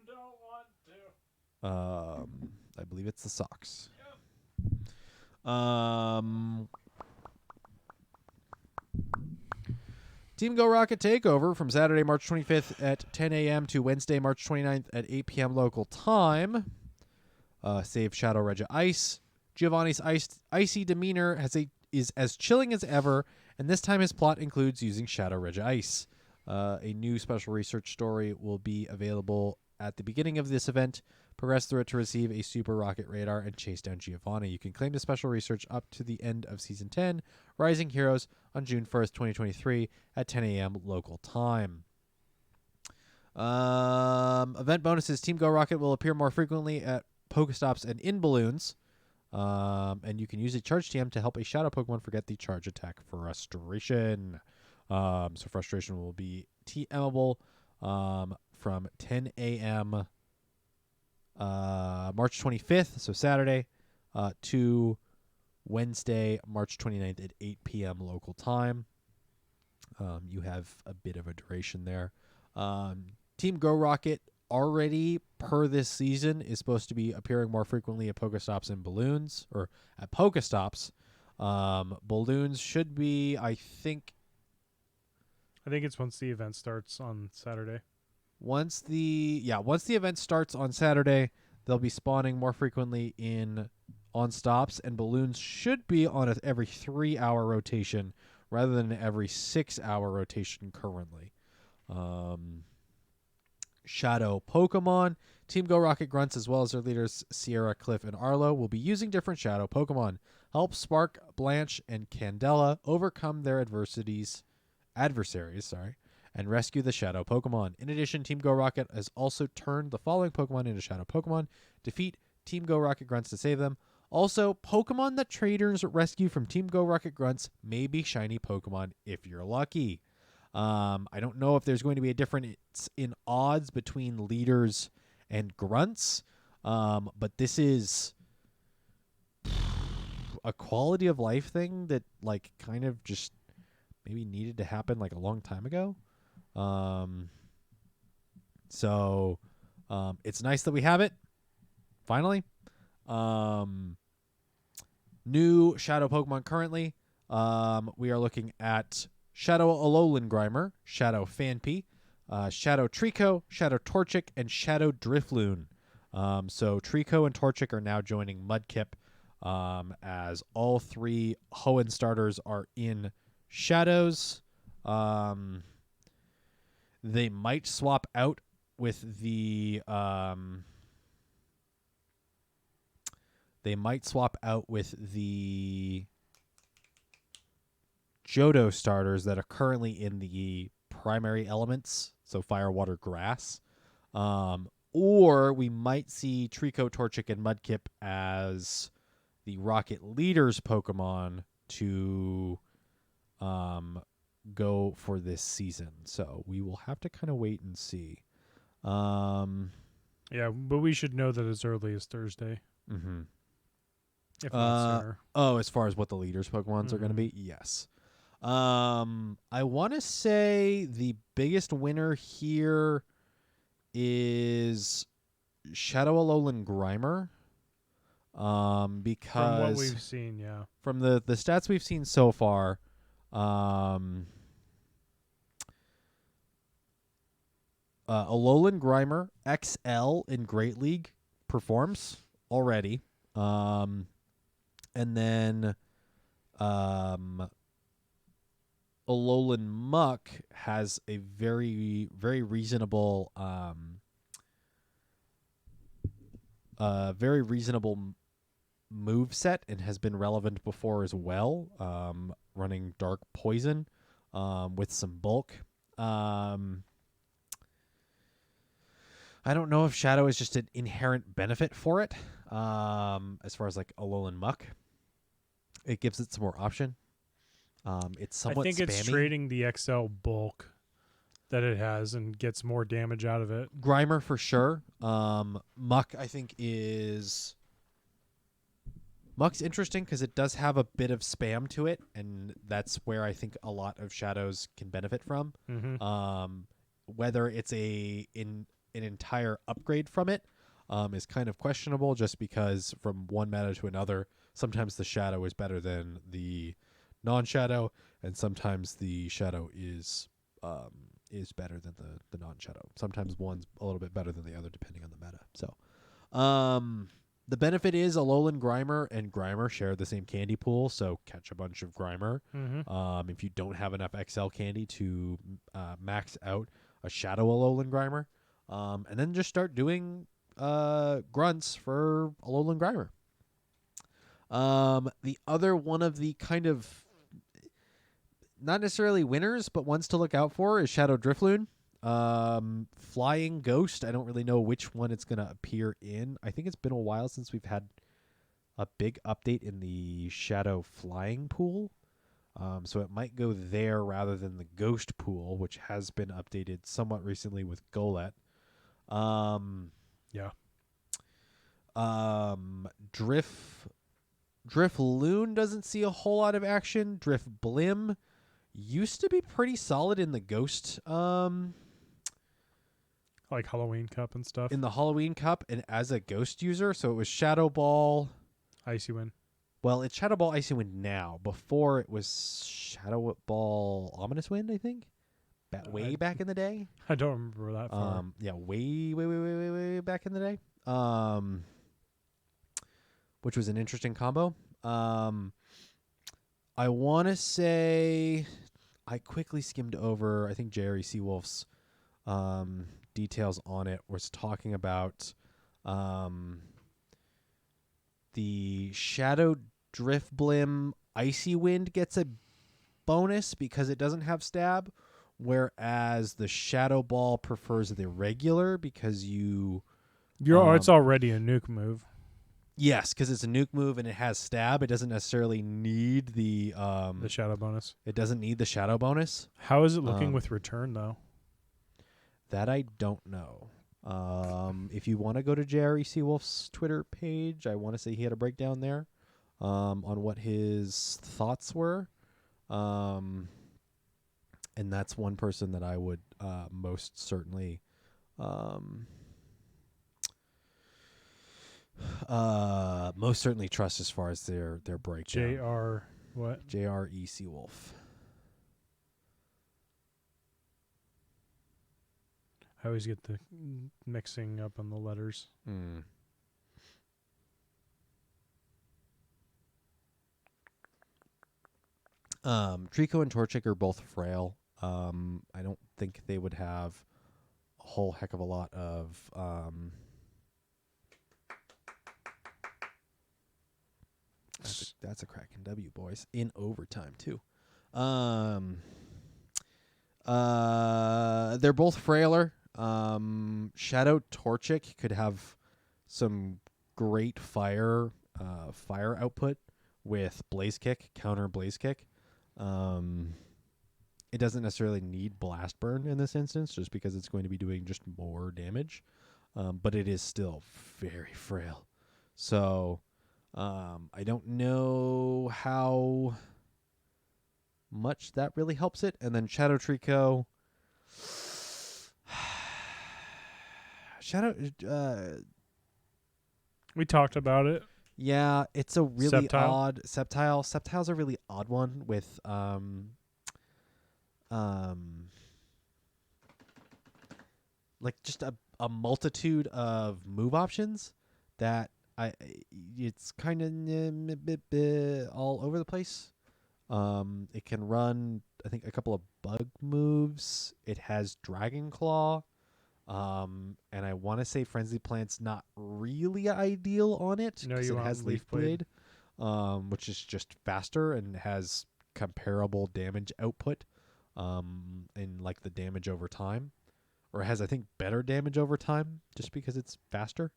don't want to. I believe it's the socks. Yep. Team Go Rocket Takeover from Saturday, March 25th at 10 a.m. to Wednesday, March 29th at 8 p.m. local time. Save Shadow Regi Ice. Giovanni's icy demeanor is as chilling as ever, and this time his plot includes using Shadow Regi Ice. A new special research story will be available at the beginning of this event. Progress through it to receive a Super Rocket Radar and chase down Giovanni. You can claim the special research up to the end of Season 10, Rising Heroes, on June 1st, 2023 at 10 a.m. local time. Event bonuses. Team Go Rocket will appear more frequently at Pokestops and in balloons. And you can use a Charge TM to help a Shadow Pokemon forget the charge attack Frustration. So Frustration will be TMable from 10 a.m. March 25th, so Saturday, to Wednesday, March 29th at 8 p.m. local time. You have a bit of a duration there. Team Go Rocket already, per this season, is supposed to be appearing more frequently at Pokestops and Balloons, or at Pokestops. Balloons should be, I think it's once the event starts on Saturday. once the event starts on Saturday, they'll be spawning more frequently on stops, and Balloons should be on every 3-hour rotation rather than every 6-hour rotation currently. Shadow Pokémon. Team Go Rocket Grunts, as well as their leaders Sierra, Cliff, and Arlo, will be using different Shadow Pokémon. Help Spark, Blanche, and Candela overcome their adversaries, and rescue the Shadow Pokémon. In addition, Team Go Rocket has also turned the following Pokémon into Shadow Pokémon. Defeat Team Go Rocket Grunts to save them. Also, Pokemon that traders rescue from Team Go Rocket Grunts may be shiny Pokemon if you're lucky. I don't know if there's going to be a difference in odds between leaders and grunts, but this is a quality of life thing that like kind of just maybe needed to happen like a long time ago. So it's nice that we have it finally. New Shadow Pokemon currently. We are looking at Shadow Alolan Grimer, Shadow Phanpy, Shadow Trico, Shadow Torchic, and Shadow Drifloon. So Trico and Torchic are now joining Mudkip, as all 3 Hoenn starters are in Shadows. They might swap out with the Johto starters that are currently in the primary elements, so fire, water, grass. Or we might see Trico, Torchic, and Mudkip as the Rocket Leaders Pokemon to go for this season. So we will have to kind of wait and see. Yeah, but we should know that as early as Thursday. Mm-hmm. If not sooner. Oh, as far as what the Leaders Pokemons are going to be? Yes. I want to say the biggest winner here is Shadow Alolan Grimer. Because from what we've seen, yeah. From the stats we've seen so far, Alolan Grimer XL in Great League performs already. And then Alolan Muck has a very, very reasonable move set and has been relevant before as well, running Dark Poison with some bulk. I don't know if Shadow is just an inherent benefit for it. As far as like Alolan Muck, it gives it some more option. It's somewhat I think spammy. It's trading the XL bulk that it has and gets more damage out of it. Grimer for sure. Muck, I think, is... Muck's interesting because it does have a bit of spam to it, and that's where I think a lot of Shadows can benefit from. Mm-hmm. Whether it's an entire upgrade from it is kind of questionable, just because from one meta to another, sometimes the Shadow is better than the non-Shadow, and sometimes the Shadow is better than the non-Shadow. Sometimes one's a little bit better than the other, depending on the meta. So, the benefit is Alolan Grimer and Grimer share the same candy pool, so catch a bunch of Grimer. Mm-hmm. If you don't have enough XL candy to max out a Shadow Alolan Grimer, and then just start doing grunts for Alolan Grimer. The other one of the kind of not necessarily winners, but ones to look out for is Shadow Drifloon. Flying Ghost, I don't really know which one it's going to appear in. I think it's been a while since we've had a big update in the Shadow Flying pool. So it might go there rather than the Ghost pool, which has been updated somewhat recently with Golett. Yeah. Drifloon doesn't see a whole lot of action. Drifblim used to be pretty solid in the Ghost, Like Halloween Cup and stuff. in the Halloween Cup, and as a Ghost user. So it was Shadow Ball. Icy Wind. Well, it's Shadow Ball Icy Wind now. Before it was Shadow Ball Ominous Wind, I think. Way back in the day. I don't remember that far. Yeah, way back in the day. Which was an interesting combo. I want to say I quickly skimmed over. I think Jerry Seawolf's details on it was talking about the Shadow Drifblim Icy Wind gets a bonus because it doesn't have stab, whereas the Shadow Ball prefers the regular because It's already a nuke move. yes, because it's a nuke move and it has stab. It doesn't necessarily need the Shadow bonus. It doesn't need the shadow bonus. How is it looking with return though? That I don't know. If you want to go to Jerry Seawolf's Twitter page, I want to say he had a breakdown there on what his thoughts were. And that's one person that I would most certainly trust as far as their breakdown. JR what? JRE Seawolf. I always get the mixing up on the letters. Trico and Torchic are both frail. I don't think they would have a whole heck of a lot of that's a cracking W, boys, in overtime too. They're both frailer. Shadow Torchic could have some great fire output with Blaze Kick, counter Blaze Kick. It doesn't necessarily need Blast Burn in this instance, just because it's going to be doing just more damage. But it is still very frail. So I don't know how much that really helps it. And then Shadow Trico. We talked about it. Yeah, it's a really Sceptile? odd Sceptile. Sceptile's a really odd one with like just a multitude of move options that it's kind of all over the place. It can run, I think, a couple of bug moves. It has Dragon Claw. And I want to say Frenzy Plant's not really ideal on it No, because you it want has Leaf Leaf Blade, which is just faster and has comparable damage output in like the damage over time. Or it has, I think, better damage over time just because it's faster.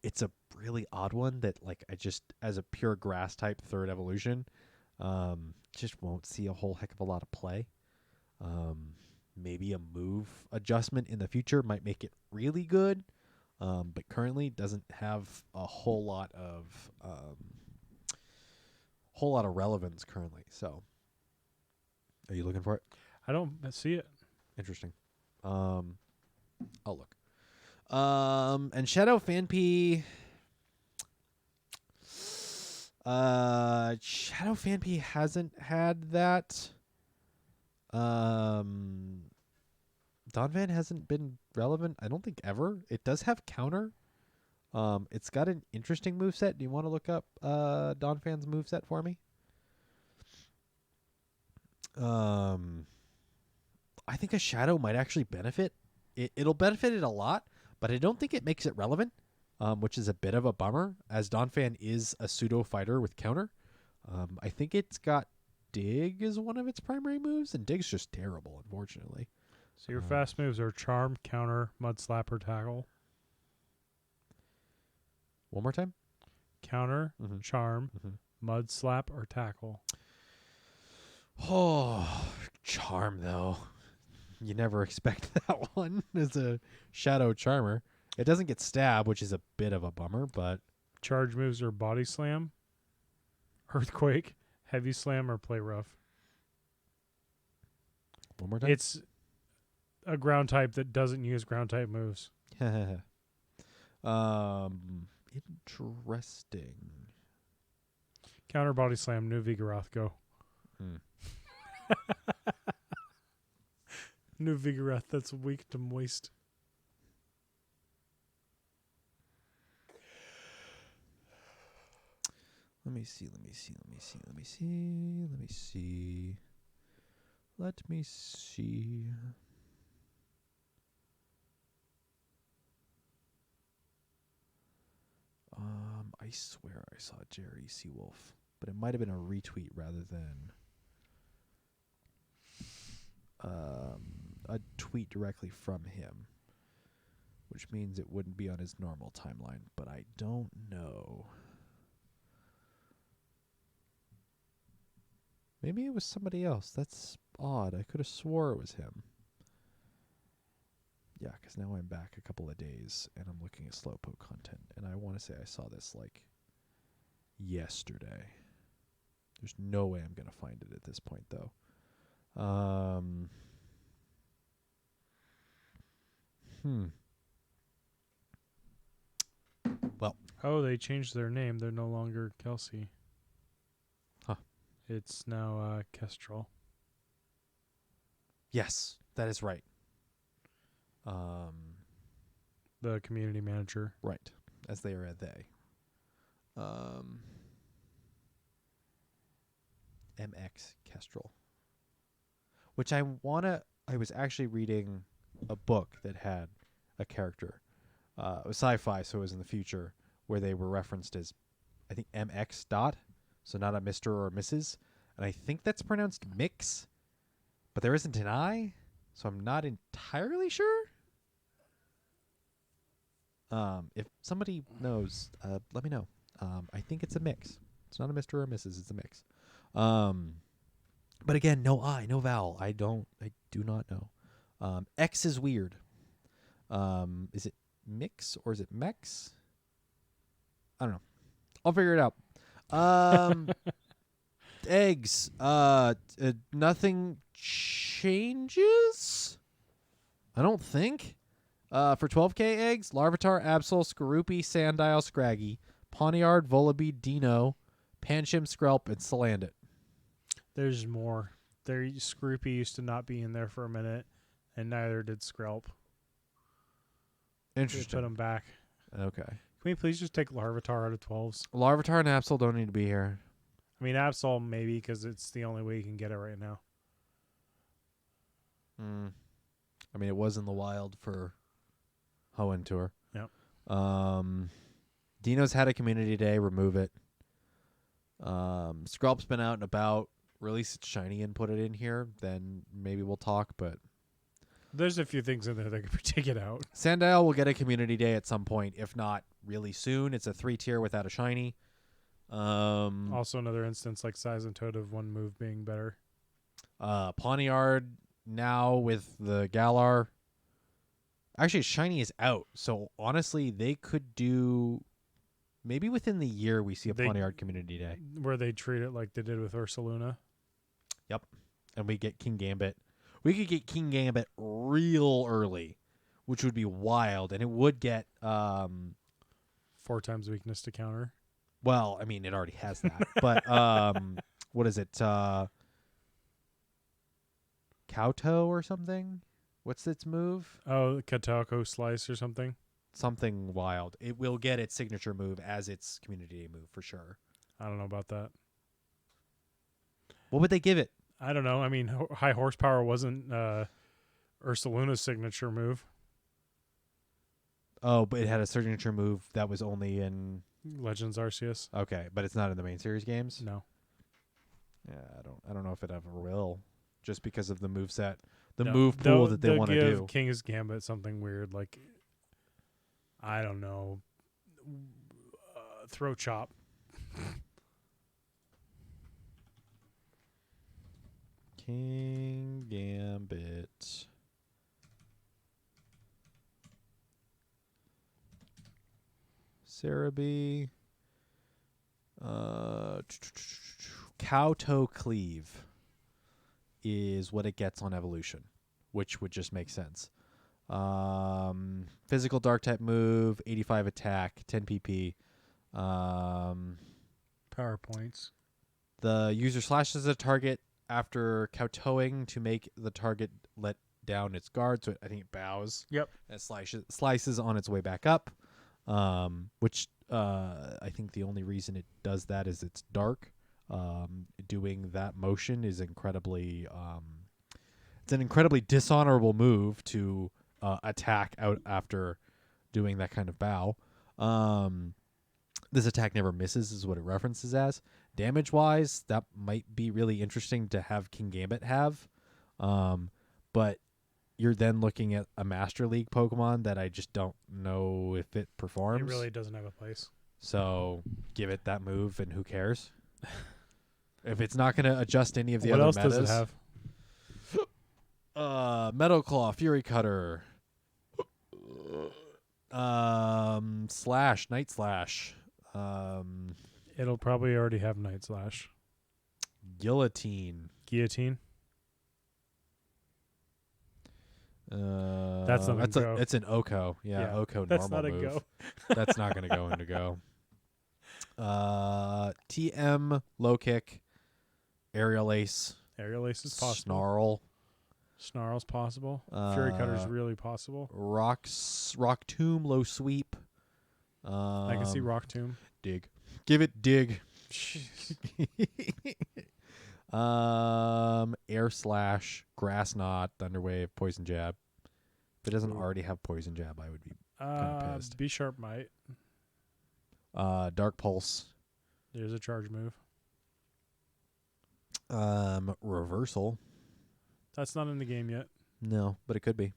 It's a really odd one that, like, I just, as a pure grass type third evolution, just won't see a whole heck of a lot of play. Maybe a move adjustment in the future might make it really good, but currently doesn't have a whole lot of relevance currently. So, are you looking for it? I don't see it. Interesting. I'll look. And Shadow Fanpy. Shadow Fanpy hasn't had that. Donphan hasn't been relevant, I don't think, ever. It does have counter. It's got an interesting moveset. Do you want to look up Donphan's moveset for me? I think a Shadow might actually benefit. It'll benefit it a lot, but I don't think it makes it relevant, which is a bit of a bummer, as Donphan is a pseudo fighter with counter. I think it's got Dig as one of its primary moves, and Dig's just terrible, unfortunately. So your fast moves are Charm, Counter, Mud Slap, or Tackle. One more time? Counter, Charm, Mud Slap, or Tackle. Oh, Charm, though. You never expect that one as a Shadow Charmer. It doesn't get Stab, which is a bit of a bummer, but... Charge moves are Body Slam, Earthquake, Heavy Slam, or Play Rough. One more time. It's a ground type that doesn't use ground type moves. Interesting. Counter Body Slam, new Vigoroth, go. Hmm. New Vigoroth that's weak to moist. Let me see. Let me see. Let me see. Let me see. Let me see. Let me see. I swear I saw Jerry Seawolf, but it might have been a retweet rather than a tweet directly from him, which means it wouldn't be on his normal timeline, but I don't know. Maybe it was somebody else. That's odd. I could have swore it was him. Yeah, because now I'm back a couple of days, and I'm looking at Slowpoke content, and I want to say I saw this, like, yesterday. There's no way I'm going to find it at this point, though. Well. Oh, they changed their name. They're no longer Kelsey. Huh. It's now Kestrel. Yes, that is right. The community manager. Right, as they are a they. MX Kestrel. Which I was actually reading a book that had a character. It was sci-fi, so it was in the future, where they were referenced as, I think, MX dot, so not a Mr. or a Mrs. And I think that's pronounced mix, but there isn't an I, so I'm not entirely sure. If somebody knows, let me know. I think it's a mix. It's not a Mr. or a Mrs. It's a mix. But again, no I, no vowel. I do not know. X is weird. Is it mix or is it mex? I don't know. I'll figure it out. Eggs. Nothing changes? I don't think. For 12k eggs, Larvitar, Absol, Skorupi, Sandile, Scraggy, Pawniard, Volibee, Dino, Panchim, Skrelp, and Salandit. There's more. Scroopy used to not be in there for a minute, and neither did Skrelp. Interesting. They put them back. Okay. Can we please just take Larvitar out of 12s? Larvitar and Absol don't need to be here. I mean, Absol maybe because it's the only way you can get it right now. I mean, it was in the wild for Hoenn Tour. Yep. Dino's had a community day. Remove it. Skrelp's been out and about. Release its shiny and put it in here. Then maybe we'll talk, but there's a few things in there that could take it out. Sandile will get a community day at some point, if not really soon. It's a 3-tier without a shiny. Also another instance like Size and Toad of one move being better. Pawniard now with the Galar. Actually, shiny is out. So honestly, they could do maybe within the year we see a Pawniard community day. Where they treat it like they did with Ursaluna. Yep. And we get King Gambit. We could get King Gambit real early, which would be wild. And it would get 4 times weakness to counter. Well, I mean, it already has that. But what is it? Kowtow or something? What's its move? Oh, Katako Slice or something? Something wild. It will get its signature move as its community day move for sure. I don't know about that. What would they give it? I don't know. I mean, high horsepower wasn't Ursaluna's signature move. Oh, but it had a signature move that was only in Legends Arceus. Okay, but it's not in the main series games? No. Yeah, I don't know if it ever will. Just because of the moveset. Move pool that they want to do. King's Gambit something weird like, I don't know, throw chop. King Gambit. Cerebi. Cow Toe Cleave is what it gets on evolution, which would just make sense. Physical dark type move, 85 attack, 10 PP. PowerPoints. The user slashes a target after kowtowing to make the target let down its guard, so I think it bows. Yep. And slices on its way back up, which I think the only reason it does that is it's dark. Doing that motion is incredibly it's an incredibly dishonorable move to attack out after doing that kind of bow. This attack never misses is what it references as. Damage wise, that might be really interesting to have King Gambit have, but you're then looking at a Master League Pokemon that I just don't know if it performs. It really doesn't have a place. So give it that move, and who cares? If it's not going to adjust any of the What other else metas. does it have? Metal Claw, Fury Cutter, Slash, Night Slash, It'll probably already have Night Slash. Guillotine. Guillotine. That's not a go. it's an Oko. Yeah, Oko That's normal not a move. go. That's not going to go into go. TM, Low Kick, Aerial Ace, Aerial Ace is possible. Snarl, Snarl's possible. Fury Cutter's really possible. Rock Tomb, Low Sweep. I can see Rock Tomb. Dig. Give it Dig. Air Slash, Grass Knot, Thunder Wave, Poison Jab. If it doesn't already have Poison Jab, I would be kind of pissed. B Sharp might. Dark Pulse. There's a charge move. Reversal. That's not in the game yet. No, but it could be.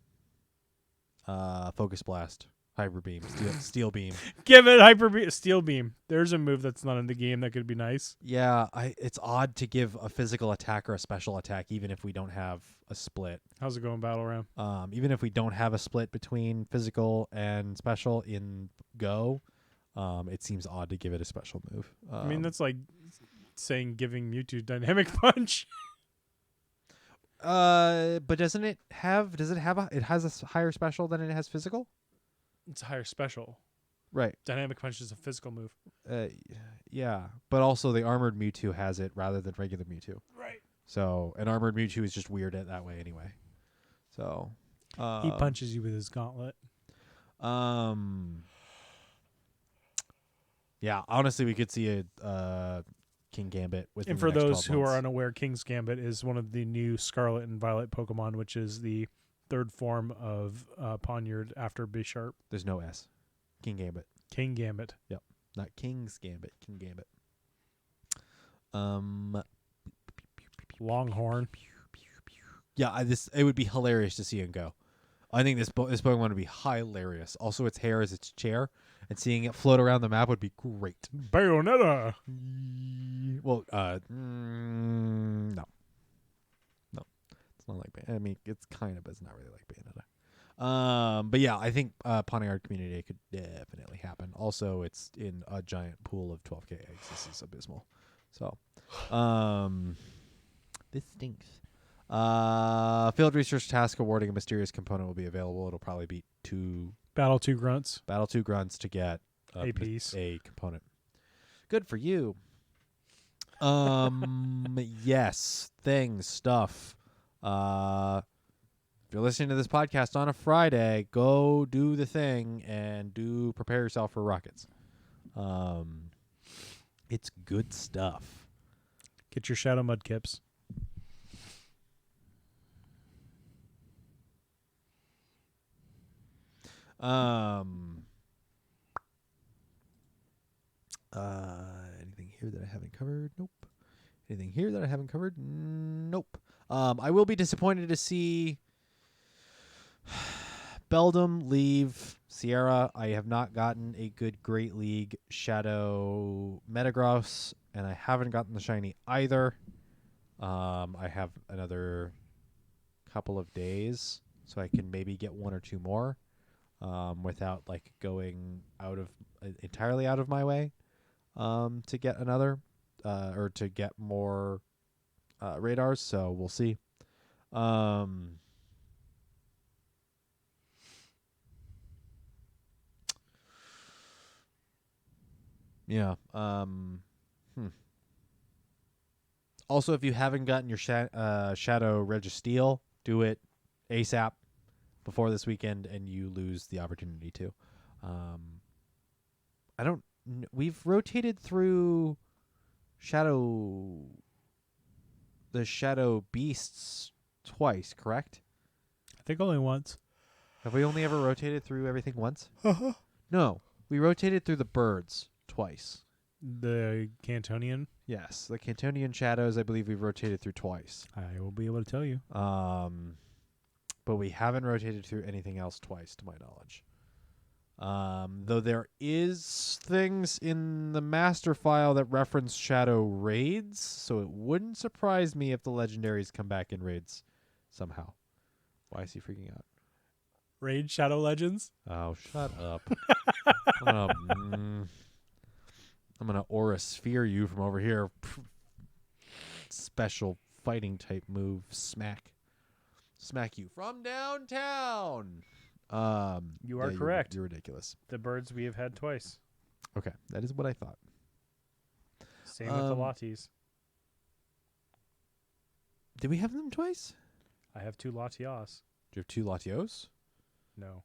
Focus Blast. Hyper Beam. Steel Beam. Give it Steel Beam. There's a move that's not in the game that could be nice. Yeah, it's odd to give a physical attack or a special attack even if we don't have a split. How's it going, Battle Round? Even if we don't have a split between physical and special in Go, it seems odd to give it a special move. I mean, that's like saying giving Mewtwo Dynamic Punch. But doesn't it have? Does it have it has a higher special than it has physical? It's a higher special. Right. Dynamic Punch is a physical move. Yeah, but also the armored Mewtwo has it rather than regular Mewtwo. Right. So an armored Mewtwo is just weird that way anyway. So he punches you with his gauntlet. Yeah, honestly, we could see a King Gambit with. And for those who are unaware, King's Gambit is one of the new Scarlet and Violet Pokemon, which is the third form of Ponyard after Bisharp. There's no S. King Gambit. King Gambit. Yep. Not King's Gambit. King Gambit. Longhorn. Yeah, it would be hilarious to see him go. I think this Pokemon would be hilarious. Also, its hair is its chair, and seeing it float around the map would be great. Bayonetta. Well, no. It's not like Bayonetta. I mean, it's kind of, but it's not really like Bayonetta. But yeah, I think Ponyard Community Day could definitely happen. Also, it's in a giant pool of 12k eggs. This is abysmal. So, this stinks. Field research task awarding a mysterious component will be available. It'll probably be Battle 2 Grunts. Battle 2 Grunts to get a piece. A component. Good for you. Yes, things, stuff. If you're listening to this podcast on a Friday, go do the thing and prepare yourself for rockets. It's good stuff. Get your Shadow Mudkips. Anything here that I haven't covered? Nope. Anything here that I haven't covered? Nope. I will be disappointed to see Beldum leave Sierra. I have not gotten a good Great League Shadow Metagross, and I haven't gotten the shiny either. I have another couple of days, so I can maybe get one or two more without like going entirely out of my way. to get another or to get more radars. So we'll see. Yeah. Also, if you haven't gotten your Shadow Registeel, do it ASAP before this weekend, and you lose the opportunity to. We've rotated through the Shadow Beasts twice, correct? I think only once. Have we only ever rotated through everything once? Uh-huh. No, we rotated through the birds twice. The Cantonian.です. The Cantonian Shadows, I believe we've rotated through twice. I will be able to tell you. But we haven't rotated through anything else twice, to my knowledge. Though there is things in the master file that reference Shadow raids, so it wouldn't surprise me if the legendaries come back in raids somehow. Why is he freaking out? Raid Shadow Legends? Oh, shut up. I'm gonna aura sphere you from over here. Special fighting type move. Smack you from downtown. You are yeah, correct. You're ridiculous. The birds we have had twice. Okay, that is what I thought. Same with the Lotties. Did we have them twice? I have 2 Latias. Do you have 2 Latios? No.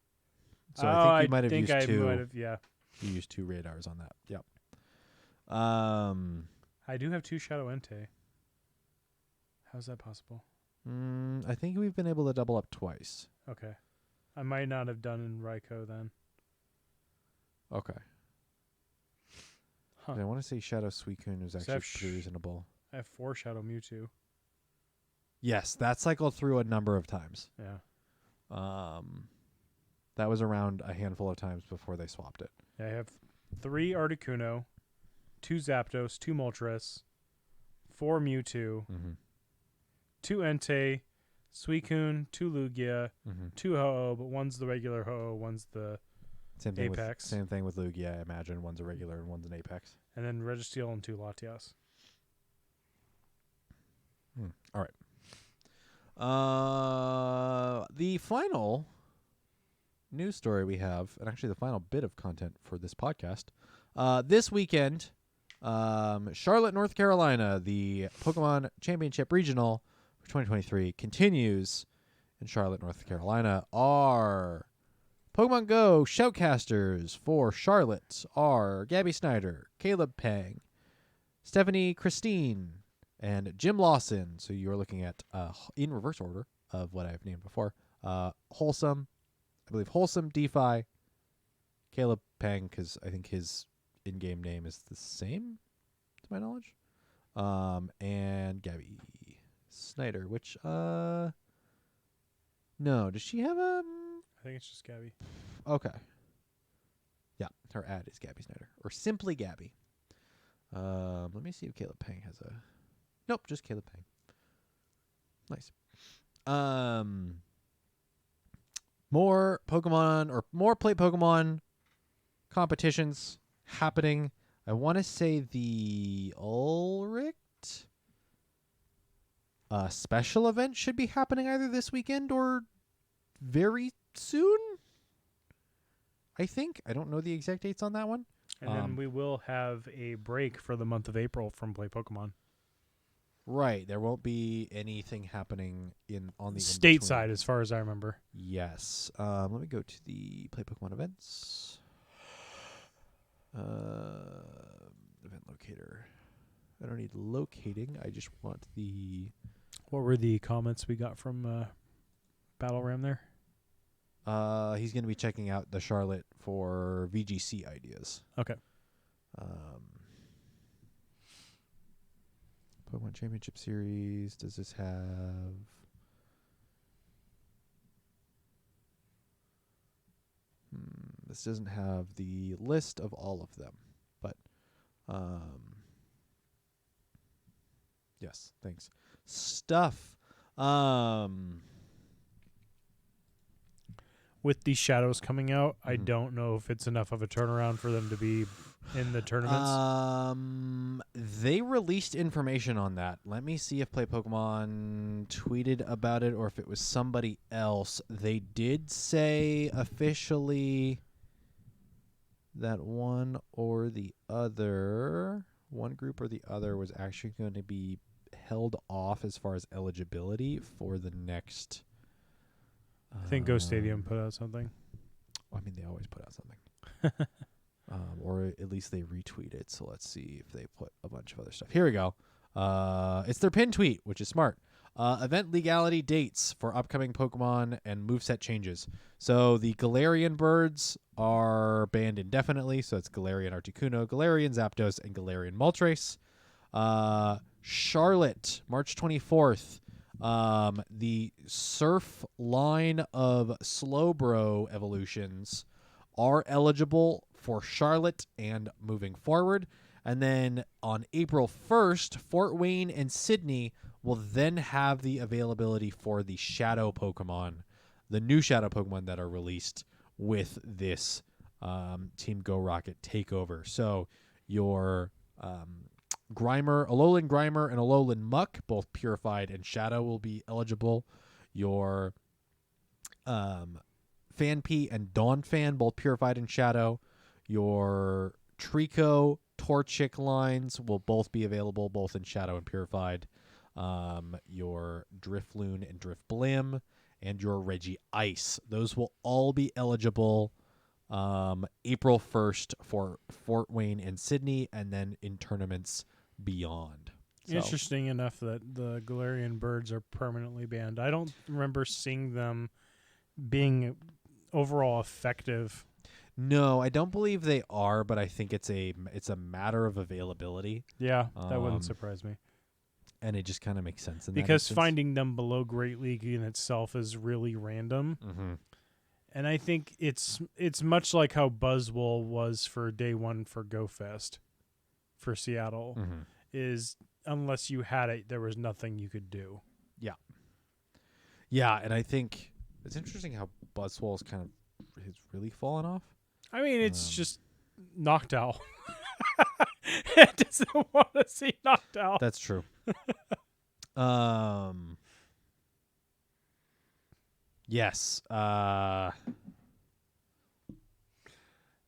So I think you might have used 2. Might have, yeah. You used 2 radars on that. Yep. I do have 2 Shadow Entei. How's that possible? I think we've been able to double up twice. Okay. I might not have done in Raikou then. Okay. Huh. I want to say Shadow Suicune was actually pretty reasonable. I have 4 Shadow Mewtwo. Yes, that cycled through a number of times. Yeah. That was around a handful of times before they swapped it. Yeah, I have 3 Articuno, 2 Zapdos, 2 Moltres, 4 Mewtwo, 2 Entei, Suicune, 2 Lugia, 2 Ho-Oh, but one's the regular Ho-Oh, one's the Apex. Same thing with Lugia, I imagine. One's a regular and one's an Apex. And then Registeel and 2 Latias. All right. The final news story we have, and actually the final bit of content for this podcast, this weekend, Charlotte, North Carolina, the Pokemon Championship Regional for 2023 continues in Charlotte, North Carolina. Our Pokemon Go shoutcasters for Charlotte are Gabby Snyder, Caleb Pang, Stephanie Christine, and Jim Lawson. So you're looking at, in reverse order of what I've named before, Wholesome, I believe Wholesome, DeFi, Caleb Pang, because I think his in-game name is the same, to my knowledge, and Gabby Snyder, which, no, does she have a... I think it's just Gabby. Okay. Yeah, her ad is Gabby Snyder, or simply Gabby. Let me see if Caleb Pang has a... Nope, just Caleb Pang. Nice. More Pokemon, or more Play Pokemon competitions happening. I want to say the Ulrich special event should be happening either this weekend or very soon. I think. I don't know the exact dates on that one. And then we will have a break for the month of April from Play Pokemon. Right. There won't be anything happening on the stateside, as far as I remember. Yes. Let me go to the Play Pokemon events. Event locator. I don't need locating. I just want the... What were the comments we got from Battle Ram there? He's going to be checking out the Charlotte for VGC ideas. Okay. Pokemon Championship Series. Does this have... This doesn't have the list of all of them, but yes, thanks. Stuff. With these shadows coming out, I don't know if it's enough of a turnaround for them to be in the tournaments? They released information on that. Let me see if Play Pokemon tweeted about it or if it was somebody else. They did say officially that one group or the other was actually going to be held off as far as eligibility for the next. I think Go Stadium put out something. I mean, they always put out something. Or at least they retweet it. So let's see if they put a bunch of other stuff. Here we go. It's their pin tweet, which is smart. Event legality dates for upcoming Pokemon and moveset changes. So the Galarian birds are banned indefinitely. So it's Galarian Articuno, Galarian Zapdos, and Galarian Moltres. Charlotte, March 24th. The Surf line of Slowbro evolutions are eligible for Charlotte and moving forward. And then on April 1st, Fort Wayne and Sydney will then have the availability for the Shadow Pokemon, the new Shadow Pokemon that are released with this Team Go Rocket takeover. So your Grimer, Alolan Grimer, and Alolan Muck, both purified and Shadow, will be eligible. Your Fanpea and Dawnfan, both purified and Shadow. Your Trico, Torchic lines will both be available, both in Shadow and purified. Your Drifloon and Drifblim, and your Reggie Ice. Those will all be eligible April 1st for Fort Wayne and Sydney, and then in tournaments beyond. So. Interesting enough that the Galarian birds are permanently banned. I don't remember seeing them being overall effective. No, I don't believe they are, but I think it's a matter of availability. Yeah, that wouldn't surprise me. And it just kind of makes sense in because that finding them below Great League in itself is really random. Mm-hmm. And I think it's much like how Buzzwole was for day one for GoFest for Seattle. Mm-hmm. Is unless you had it, there was nothing you could do. Yeah, and I think it's interesting how Buzzwole's kind of has really fallen off. I mean, it's just Noctowl. It doesn't want to see Noctowl. That's true. Yes. That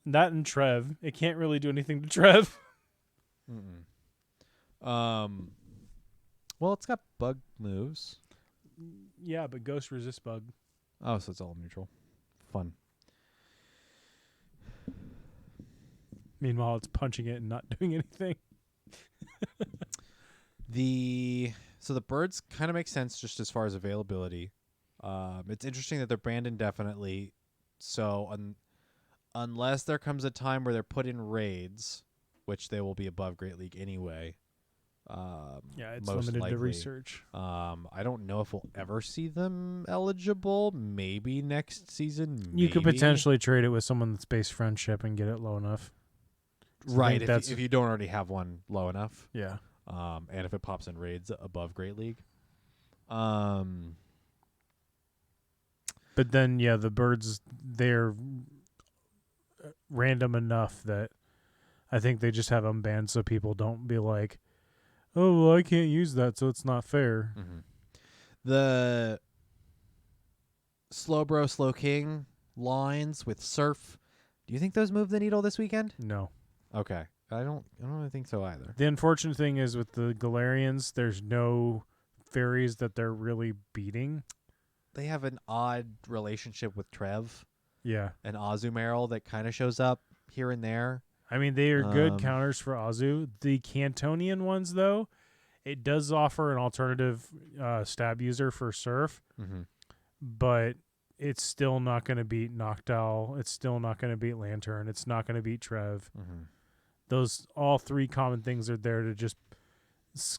and Trev. It can't really do anything to Trev. Well, it's got bug moves. Yeah, but Ghost resist bug. Oh, so it's all neutral. Fun. Meanwhile, it's punching it and not doing anything. So the birds kind of make sense just as far as availability. It's interesting that they're banned indefinitely. So unless there comes a time where they're put in raids, which they will be above Great League anyway. Yeah, it's most limited likely. to research. I don't know if we'll ever see them eligible. Maybe next season. You could maybe. potentially trade it with someone that's base friendship and get it low enough. Right, if you don't already have one low enough. Yeah. And if it pops in raids above Great League. But then, yeah, the birds, they're random enough that I think they just have them banned so people don't be like, oh, well, I can't use that, so it's not fair. Mm-hmm. The Slowbro, Slowking lines with Surf, do you think those move the needle this weekend? No. Okay. I don't really think so either. The unfortunate thing is with the Galarians, there's no fairies that they're really beating. They have an odd relationship with Trev. Yeah. And Azumarill that kind of shows up here and there. I mean, they are good counters for Azu. The Cantonian ones, though, it does offer an alternative stab user for Surf, but it's still not going to beat Noctowl. It's still not going to beat Lantern. It's not going to beat Trev. Those all three common things are there to just,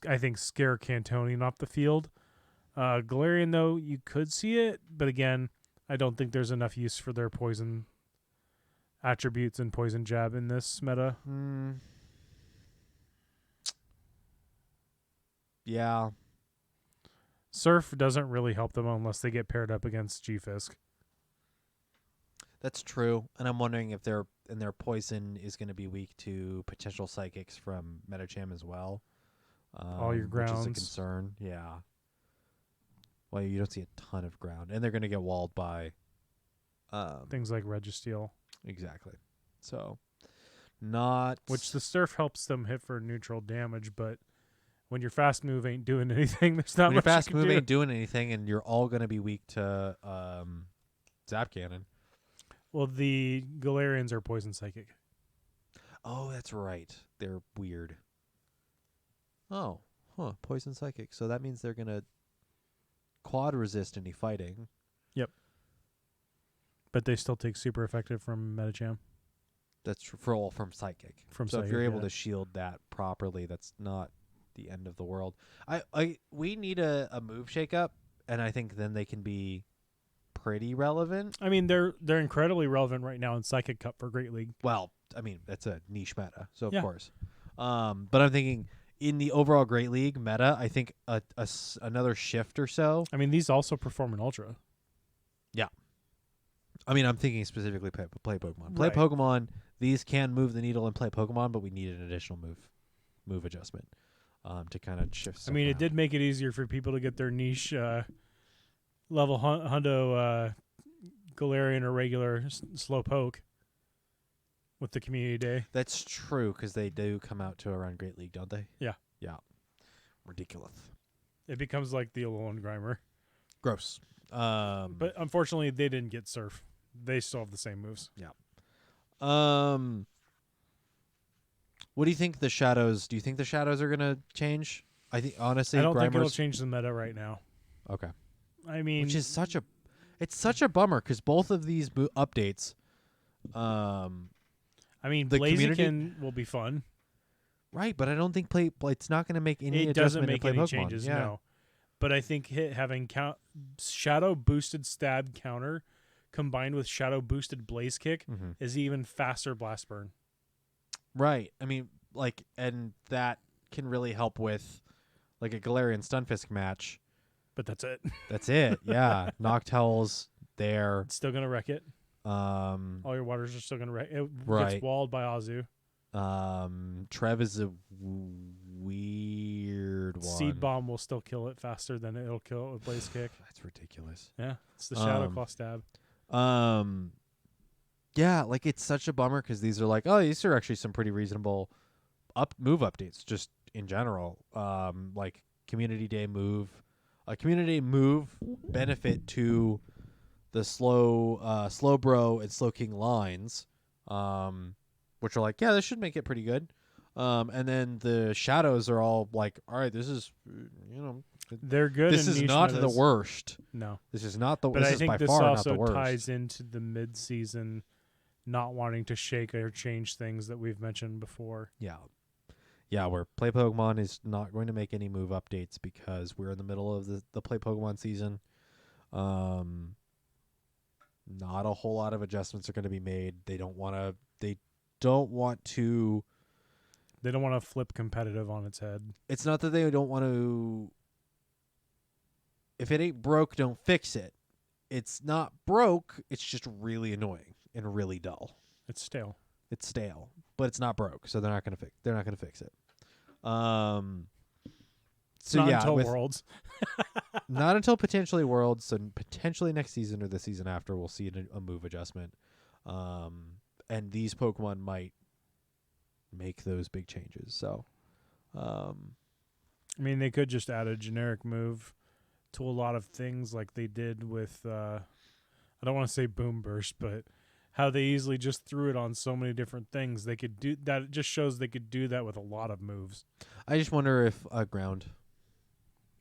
I think, scare Cantonian off the field. Galarian, though, you could see it, but again, I don't think there's enough use for their poison attributes and poison jab in this meta. Yeah. Surf doesn't really help them unless they get paired up against G-Fisk. That's true. And I'm wondering if they're and their poison is going to be weak to potential psychics from Metacham as well. All your which is a grounds. concern. Yeah. Well, you don't see a ton of ground, and they're going to get walled by Things like Registeel. Exactly. So, not Which the Surf helps them hit for neutral damage, but when your fast move ain't doing anything, there's not when much your fast you can move do. ain't doing anything, and you're all going to be weak to Zap Cannon. Well, the Galarians are poison psychic. Oh, that's right. They're weird. Oh, poison psychic. So that means they're going to quad resist any fighting. But they still take super effective from Metacham. That's from psychic. From so if psychic, you're able yeah. to shield that properly, that's not the end of the world. We need a move shakeup, and I think then they can be pretty relevant. I mean, they're incredibly relevant right now in Psychic Cup for Great League. Well, I mean, that's a niche meta, so of Yeah. course. But I'm thinking in the overall Great League meta, I think another shift or so. I mean, these also perform in Ultra. I mean, I'm thinking specifically play Pokemon. Play Right. Pokemon. These can move the needle and play Pokemon, but we need an additional move adjustment to kind of shift. I mean, it around. did make it easier for people to get their niche level hundo Galarian or regular Slowpoke with the community day. That's true because they do come out to around Great League, don't they? Yeah. Yeah. Ridiculous. It becomes like the Alolan Grimer. Gross. But unfortunately, they didn't get Surf. They still have the same moves. What do you think the Shadows? Do you think the Shadows are gonna change? I think honestly, I don't think it'll Grimer's change the meta right now. okay. I mean, Which is it's such a bummer because both of these updates, I mean, the community- Blaziken will be fun. right? But I don't think it's not gonna make any It doesn't adjustment to make play any Pokemon. changes, Yeah. no. But I think having Shadow boosted stab counter combined with Shadow boosted Blaze Kick Mhm. is even faster blast burn. Right. I mean, and that can really help with like a Galarian Stunfisk match. But that's it. That's it. Yeah. Noctowl's there. It's still gonna wreck it. All your waters are still gonna wreck it. Right. Gets walled by Azu. Trev is a weird one. Seed Bomb will still kill it faster than it'll kill it with Blaze Kick. That's ridiculous. Yeah, it's the Shadow Claw stab. Yeah, like it's such a bummer because these are like, oh, these are actually some pretty reasonable move updates just in general. Like Community Day move, a Community move benefit to the Slowbro and Slowking lines, which are like, yeah, this should make it pretty good. And then the Shadows are all like, all right, this is, They're good. this in is niche not the metas. worst. No, This is not the. but this I is think by this far not also the worst. ties into the mid-season not wanting to shake or change things that we've mentioned before. Yeah. Yeah, where Play Pokemon is not going to make any move updates because we're in the middle of the Play Pokemon season. Not a whole lot of adjustments are going to be made. They don't want to They don't want to flip competitive on its head. It's not that they don't want to. If it ain't broke, don't fix it. It's not broke, it's just really annoying and really dull. It's stale. It's stale, but it's not broke, so they're not going to fix it. So Not yeah, until Worlds. not until potentially Worlds, so potentially next season or the season after we'll see a move adjustment. And these Pokemon might make those big changes. So I mean, they could just add a generic move to a lot of things like they did with I don't want to say Boom Burst, but how they easily just threw it on so many different things. They could do that. It just shows they could do that with a lot of moves. I just wonder if a ground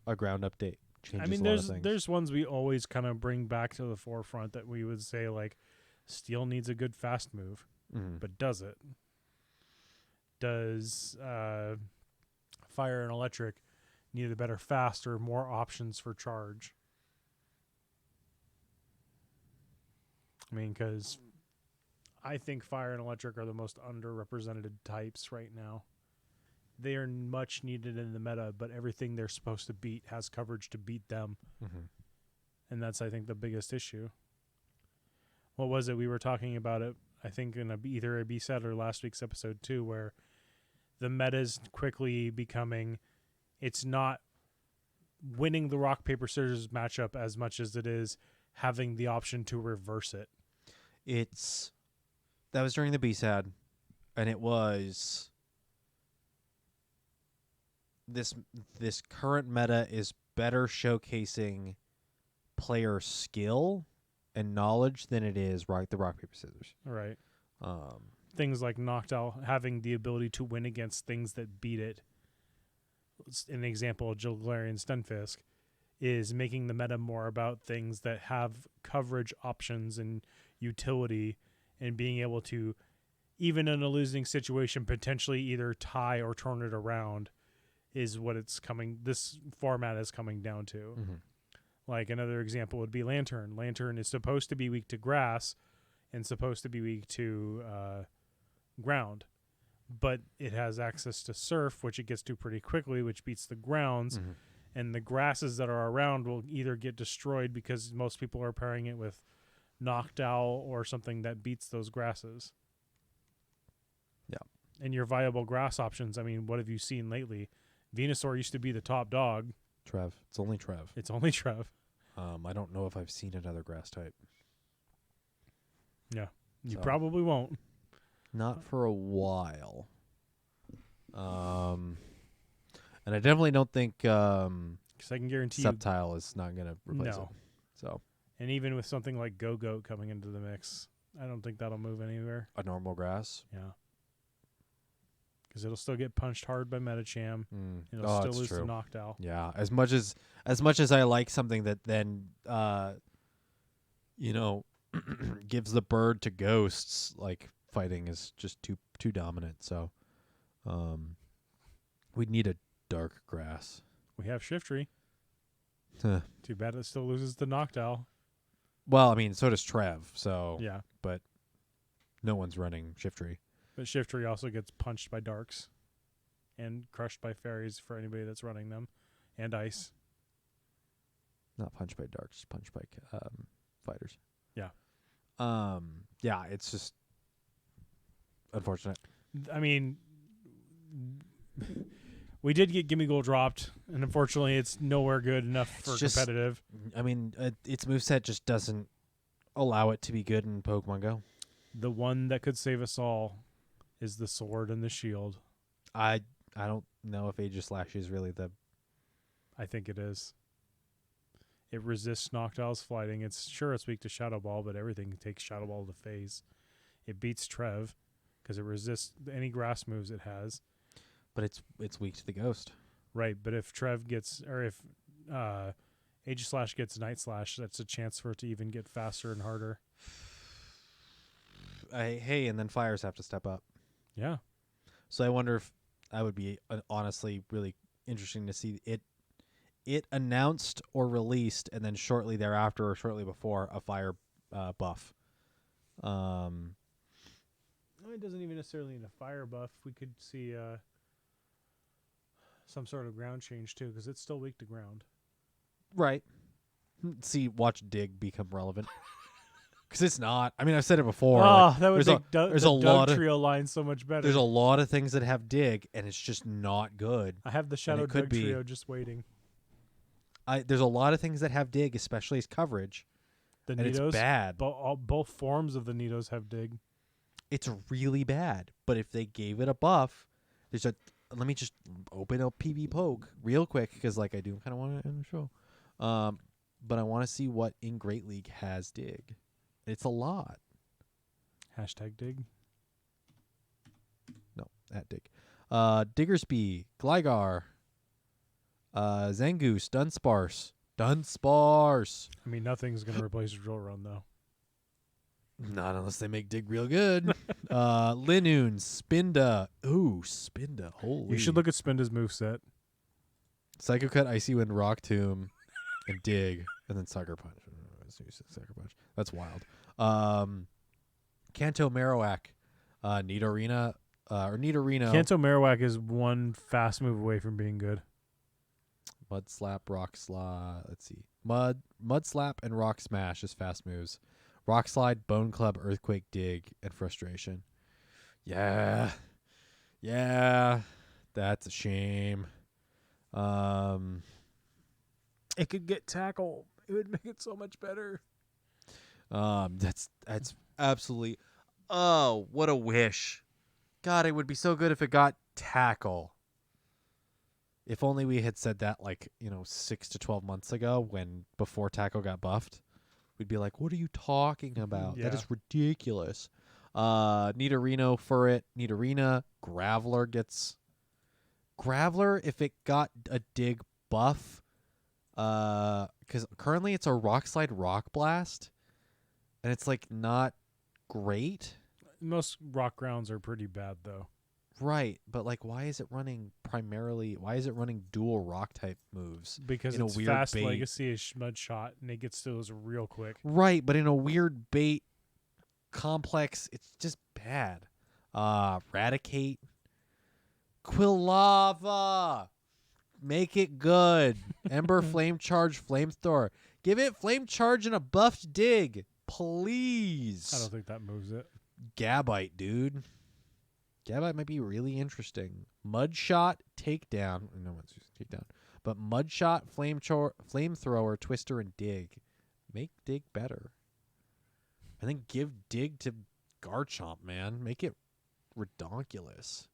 update changes I mean, a lot of things. there's ones we always kind of bring back to the forefront that we would say like Steel needs a good fast move, but does it? Does Fire and Electric need a better fast or more options for charge? I mean, because I think Fire and Electric are the most underrepresented types right now. They are much needed in the meta, but everything they're supposed to beat has coverage to beat them. And that's, I think, the biggest issue. What was it? We were talking about it. I think in either a B-set or last week's episode 2, where the meta's quickly becoming, it's not winning the rock, paper, scissors matchup as much as it is having the option to reverse it. That was during the B-SAD, and it was this current meta is better showcasing player skill and knowledge than it is the rock, paper, scissors. Right. Things like Noctowl having the ability to win against things that beat it. An example of Galarian Stunfisk is making the meta more about things that have coverage options and utility, and being able to, even in a losing situation, potentially either tie or turn it around is what this format is coming down to. Mm-hmm. Like another example would be Lantern. Lantern is supposed to be weak to grass and supposed to be weak to ground, but it has access to Surf, which it gets to pretty quickly, which beats the grounds. Mm-hmm. And the grasses that are around will either get destroyed because most people are pairing it with Noctowl or something that beats those grasses. Yeah. And your viable grass options, I mean, what have you seen lately? Venusaur used to be the top dog. Trev. It's only Trev. It's only Trev. I don't know if I've seen another grass type. Yeah. You So. probably won't. Not for a while. And I definitely don't think Because I can guarantee you. Sceptile is not going to replace No. it. So And even with something like Go-Goat coming into the mix, I don't think that'll move anywhere. a normal grass. Yeah. Because it'll still get punched hard by Metacham. Mm. It'll still it's lose true. to Noctowl. Yeah, as much as I like something that then gives the bird to ghosts, like fighting is just too dominant. So we'd need a dark grass. We have Shiftry. Huh. Too bad it still loses to Noctowl. Well, I mean, so does Trev. So Yeah. but no one's running Shiftry. But Shiftry also gets punched by Darks and crushed by Fairies for anybody that's running them, and Ice. Not punched by darks, punched by fighters. Yeah. Yeah, it's just unfortunate. I mean, we did get Gimme Gold dropped, and unfortunately it's nowhere good enough for competitive. I mean, its moveset just doesn't allow it to be good in Pokemon Go. The one that could save us all is the Sword and the Shield. I don't know if Aegislash is really the... I think it is. It resists Noctowl's flighting. It's weak to Shadow Ball, but everything takes Shadow Ball to phase. It beats Trev because it resists any grass moves it has. But it's weak to the Ghost. Right, but if Trev gets, or if Aegislash gets Night Slash, that's a chance for it to even get faster and harder. And then Fires have to step up. Yeah. So I wonder if I would be honestly really interesting to see it announced or released, and then shortly thereafter or shortly before a fire buff. It doesn't even necessarily need a fire buff. We could see some sort of ground change too, because it's still weak to ground. Right. Watch Dig become relevant. Because it's not. I mean, I've said it before. That would make there's the a lot Doug trio line so much better. There's a lot of things that have Dig, and it's just not good. I have the Shadow Doug trio just waiting. There's a lot of things that have Dig, especially as coverage. The and Nidos, it's bad. Both forms of the Nidos have Dig. It's really bad. But if they gave it a buff, let me just open up PB Poke real quick, because I do kind of want to end the show. But I want to see what in Great League has Dig. It's a lot. #Dig. No, @Dig. Diggersby, Gligar, Zangoose, Dunsparce. I mean, nothing's going to replace Drill Run, though. Not unless they make Dig real good. Linoon, Spinda. Ooh, Spinda. Holy. You should look at Spinda's moveset. Psycho Cut, Icy Wind, Rock Tomb, and Dig, and then Sucker Punch. Sucker Punch. That's wild. Kanto Marowak, Nidorino. Kanto Marowak is one fast move away from being good. Mud Slap, Rock Slap. Let's see. Mud Slap and Rock Smash is fast moves. Rock Slide, Bone Club, Earthquake, Dig, and Frustration. Yeah. Yeah. That's a shame. It could get Tackle. It would make it so much better. That's absolutely. Oh, what a wish! God, it would be so good if it got Tackle. If only we had said that 6 to 12 months ago, before Tackle got buffed. We'd be like, "What are you talking about? That Yeah. is ridiculous." Nidorino for it. Nidorina. Graveler gets. Graveler if it got a Dig buff. Because currently it's a Rock Slide Rock Blast, and it's not great. Most rock grounds are pretty bad though. Right, but why is it running dual rock type moves? Because in a it's weird fast bait. legacy is mud shot and it gets to those real quick. Right, but in a weird bait complex, it's just bad. Eradicate. Quilava. Make it good. Ember, Flame Charge, Flamethrower. Give it Flame Charge and a buffed Dig, please. I don't think that moves it. Gabite, dude. Gabite might be really interesting. Mudshot, Takedown. No one's using Takedown. But Mudshot, Flamethrower, Twister, and Dig. Make Dig better. And then give Dig to Garchomp, man. Make it redonkulous.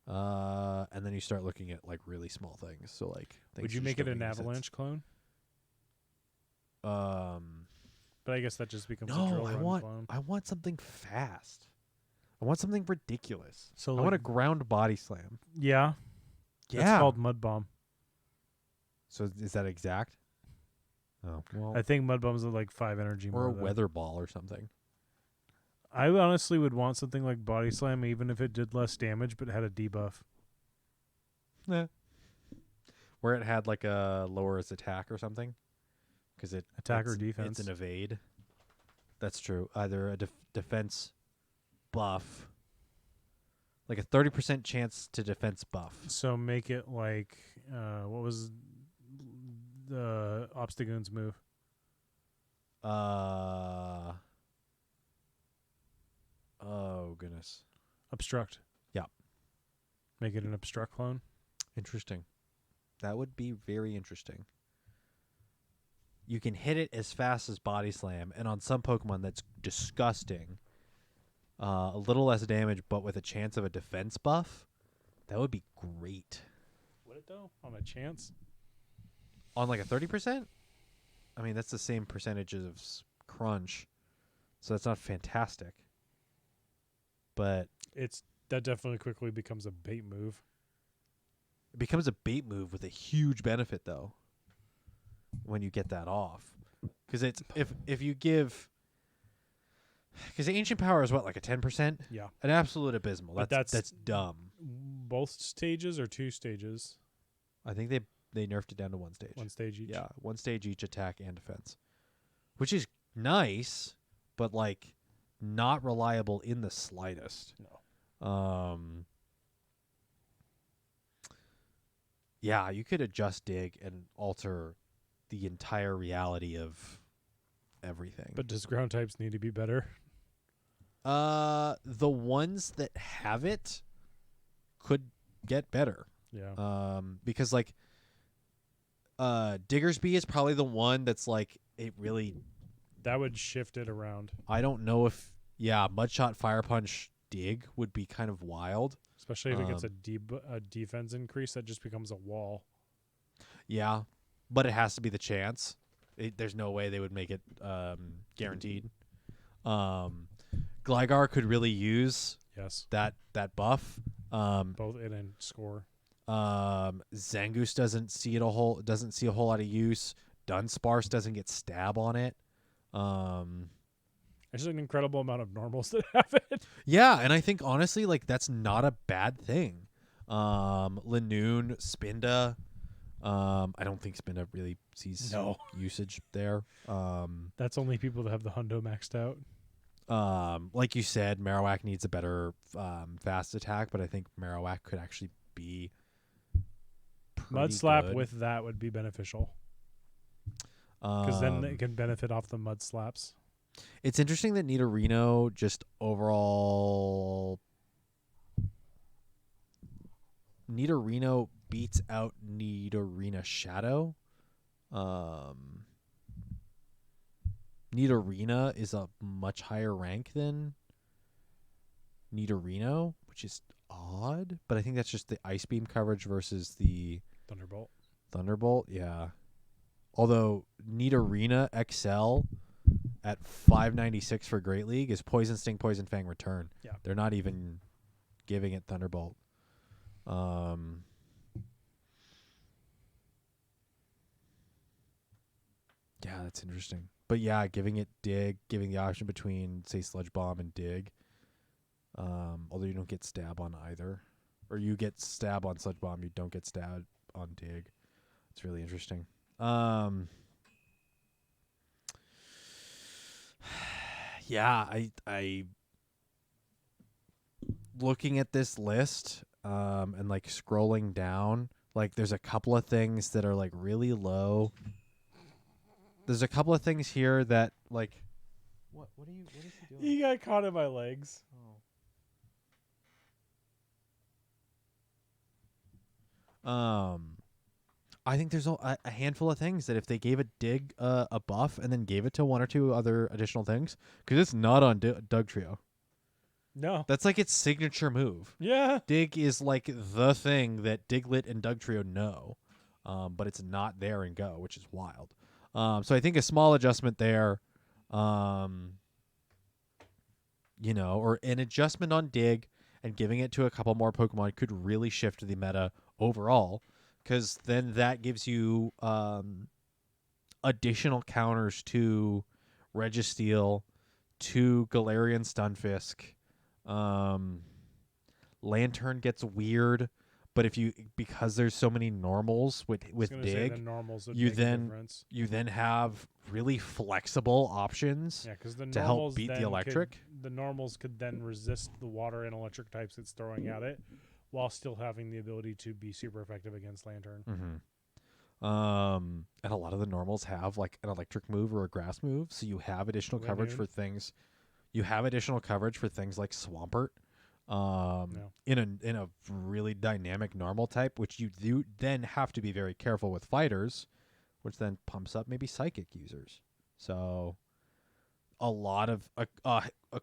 And then you start looking at really small things. So things Would you that make just it don't an make sense. avalanche clone? But I guess that just becomes a drill No, run clone. I want something fast. I want something ridiculous. So I want a ground body slam. Yeah. Yeah. That's called Mud Bomb. So is that exact? Oh, well. I think Mud Bomb's like 5 energy Or more. a though. weather ball or something. I honestly would want something like Body Slam, even if it did less damage but had a debuff. Where it had a lowers attack or something. Because Attack or defense. It's an evade. That's true. Either a defense buff. Like a 30% chance to defense buff. So make it like, what was the Obstagoon's move? Oh, goodness. Obstruct. Yeah. Make it an Obstruct clone. Interesting. That would be very interesting. You can hit it as fast as Body Slam, and on some Pokemon that's disgusting. A little less damage, but with a chance of a defense buff. That would be great. Would it though? On a chance? On a 30%? I mean, that's the same percentage as Crunch. So that's not fantastic. But That definitely quickly becomes a bait move. it becomes a bait move with a huge benefit, though, when you get that off. Because it's if you give... Because the Ancient Power is what, a 10%? Yeah. An absolute abysmal. But That's dumb. Both stages or 2 stages? I think they nerfed it down to 1 stage. 1 stage each? Yeah, 1 stage each attack and defense. Which is nice, but not reliable in the slightest. No. Yeah, you could adjust Dig and alter the entire reality of everything. But does ground types need to be better? The ones that have it could get better. Yeah. Because Diggersby is probably the one that's it really. That would shift it around. I don't know if Mudshot, Fire Punch, Dig would be kind of wild. Especially if it gets a defense increase, that just becomes a wall. Yeah, but it has to be the chance. There's no way they would make it guaranteed. Gligar could really use that buff. Both in and score. Zangoose doesn't see a whole lot of use. Dunsparce doesn't get stab on it. There's an incredible amount of normals that have it. Yeah, and I think honestly, that's not a bad thing. Lanoon, Spinda. I don't think Spinda really sees usage there. That's only people that have the hundo maxed out. Like you said, Marowak needs a better fast attack, but I think Marowak could actually be Mud Slap good. with that would be beneficial. Because then it can benefit off the Mud Slaps. It's interesting that Nidorino just overall Nidorino beats out Nidorina Shadow. Nidorina is a much higher rank than Nidorino, which is odd, but I think that's just the Ice Beam coverage versus the Thunderbolt, yeah. Although Nidorina XL at 596 for Great League is Poison Sting, Poison Fang, Return. Yeah. They're not even giving it Thunderbolt. Yeah, that's interesting. But yeah, giving it Dig, giving the option between, say, Sludge Bomb and Dig. Although you don't get Stab on either. Or you get Stab on Sludge Bomb, you don't get Stab on Dig. It's really interesting. Yeah, I looking at this list, and like scrolling down, like there's a couple of things that are like really low. There's a couple of things here that like what is he doing? He got caught in my legs. I think there's a handful of things that if they gave a Dig a buff and then gave it to one or two other additional things, because it's not on Doug Trio. No. That's like its signature move. Yeah. Dig is like the thing that Diglett and Doug Trio know, but it's not there in Go, which is wild. So I think a small adjustment there, or an adjustment on Dig and giving it to a couple more Pokemon could really shift the meta overall, because then that gives you additional counters to Registeel, to Galarian Stunfisk. Lantern gets weird, but because there's so many normals with Dig, you then have really flexible options to help beat the electric. The normals could then resist the water and electric types it's throwing at it, while still having the ability to be super effective against Lantern. And a lot of the normals have like an electric move or a grass move, so you have additional coverage for things. You have additional coverage for things like Swampert, in a really dynamic normal type, which you do then have to be very careful with fighters, which then pumps up maybe psychic users. So a lot of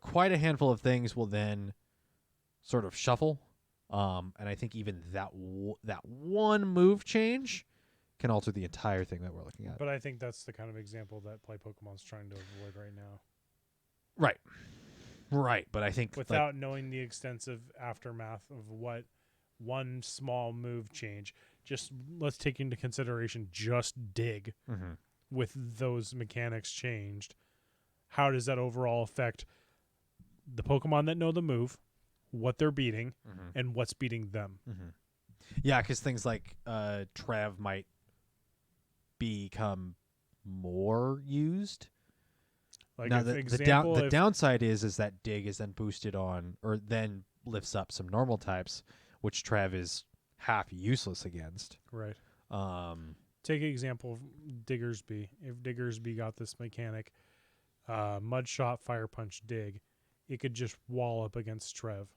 quite a handful of things will then sort of shuffle, and I think even that one move change can alter the entire thing that we're looking at. But I think that's the kind of example that Play Pokemon's trying to avoid right now. Right, but I think without knowing the extensive aftermath of what one small move change, just let's take into consideration just Dig with those mechanics changed. How does that overall affect the Pokemon that know the move, what they're beating, and what's beating them? Yeah, because things like Trev might become more used. Like now, the downside is that Dig is then boosted on, or then lifts up some normal types, which Trev is half useless against. Right. Take an example of Diggersby. If Diggersby got this mechanic, Mud Shot, Fire Punch, Dig, it could just wall up against Trev.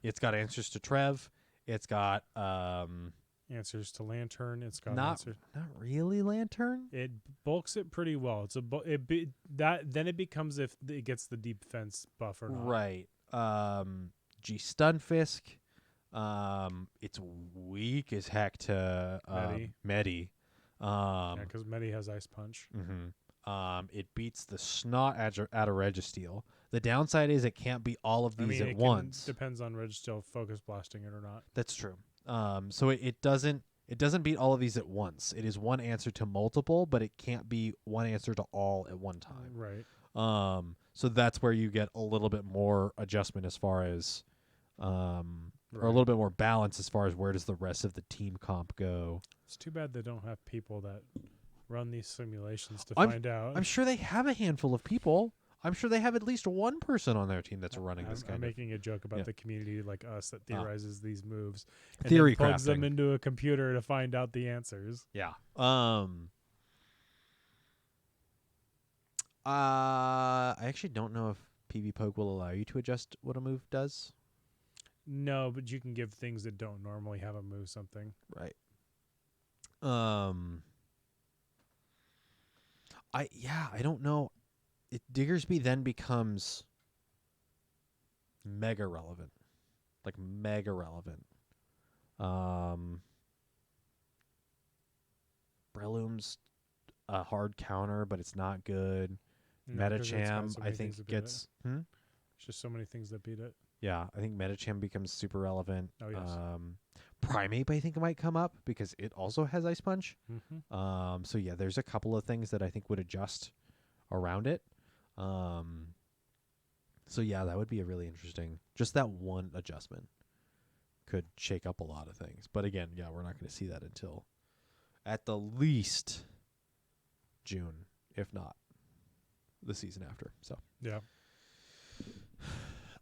It's got answers to Trev. It's got answers to Lantern. It's got not really Lantern. It bulks it pretty well. It's then it becomes if it gets the deep fence buff or not. Right. G Stunfisk. It's weak as heck to Medi. Because Medi has Ice Punch. It beats the snot out of Registeel. The downside is it can't beat all of these at once. Depends on Registeel focus blasting it or not. That's true. So it doesn't beat all of these at once. It is one answer to multiple, but it can't be one answer to all at one time. Right. So that's where you get a little bit more adjustment as far as, or a little bit more balance as far as where does the rest of the team comp go. It's too bad they don't have people that run these simulations to find out. I'm sure they have a handful of people. I'm sure they have at least one person on their team that's running this kind I'm making a joke about the community like us that theorizes these moves and theory then plugs crafting them into a computer to find out the answers. Yeah. I actually don't know if PB Poke will allow you to adjust what a move does. No, but you can give things that don't normally have a move something. Right. I don't know. Diggersby then becomes mega relevant. Like mega relevant. Breloom's a hard counter, but it's not good. No, 'cause it's got Metacham, so I many think, things that beat it. gets. There's just so many things that beat it. Yeah, I think Metacham becomes super relevant. Oh, yes. Primeape, I think, might come up because it also has Ice Punch. Mm-hmm. So yeah, there's a couple of things that I think would adjust around it. So yeah, that would be a really interesting. Just that one adjustment could shake up a lot of things. But again, yeah, we're not going to see that until at the least June, if not the season after. So Yeah.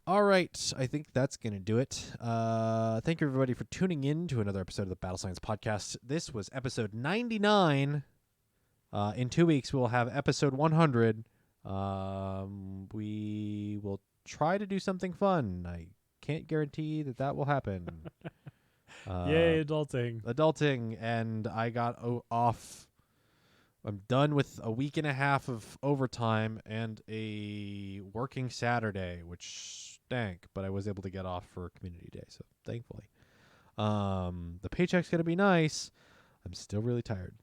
all right, I think that's going to do it. Thank you, everybody, for tuning in to another episode of the Battle Science Podcast. This was episode 99. In 2 weeks, we'll have episode 100. We will try to do something fun. I can't guarantee that will happen. Yay, adulting. And I got off. I'm done with a week and a half of overtime and a working Saturday, which stank, but I was able to get off for Community Day, so thankfully. The paycheck's going to be nice. I'm still really tired.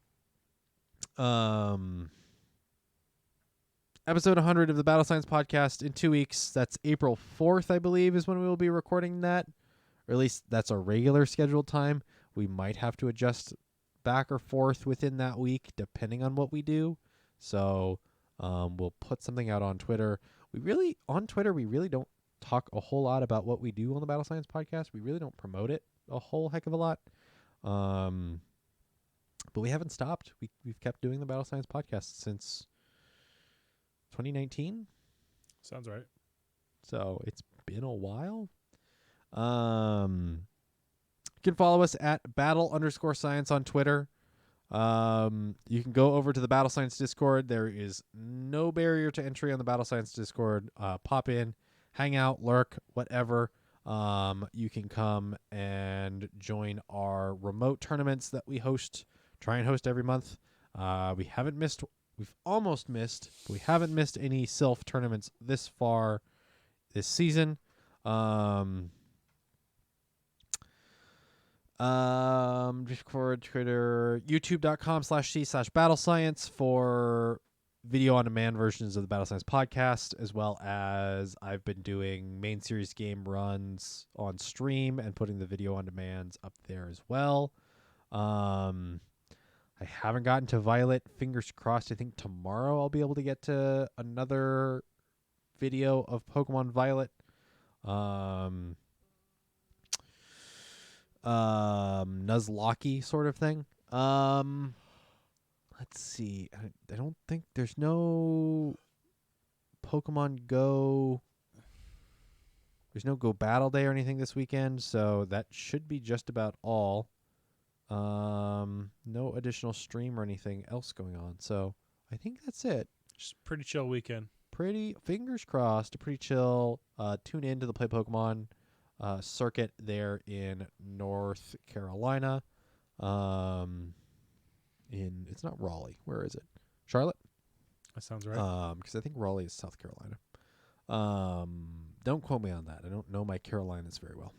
Episode 100 of the Battle Science Podcast in 2 weeks. That's April 4th, I believe, is when we will be recording that. Or at least that's our regular scheduled time. We might have to adjust back or forth within that week, depending on what we do. So we'll put something out on Twitter. On Twitter, we really don't talk a whole lot about what we do on the Battle Science Podcast. We really don't promote it a whole heck of a lot. But we haven't stopped. We've kept doing the Battle Science Podcast since 2019. Sounds right. So it's been a while. You can follow us at battle_science on Twitter. You can go over to the Battle Science Discord. There is no barrier to entry on the Battle Science Discord. Pop in, hang out, lurk, whatever. You can come and join our remote tournaments that we try and host every month. We've almost missed, but we haven't missed any Sylph tournaments this far this season. Discord, Twitter, youtube.com/c/battlescience for video on demand versions of the Battle Science Podcast, as well as I've been doing main series game runs on stream and putting the video on demands up there as well. I haven't gotten to Violet. Fingers crossed. I think tomorrow I'll be able to get to another video of Pokemon Violet. Nuzlocke sort of thing. Let's see. I don't think there's no Pokemon Go. There's no Go Battle Day or anything this weekend, so that should be just about all. No additional stream or anything else going on, so I think that's it. Just pretty chill weekend. Fingers crossed, pretty chill. Tune in to the Play Pokemon circuit there in North Carolina. It's not Raleigh. Where is it? Charlotte? That sounds right. Because I think Raleigh is South Carolina. Don't quote me on that. I don't know my Carolinas very well.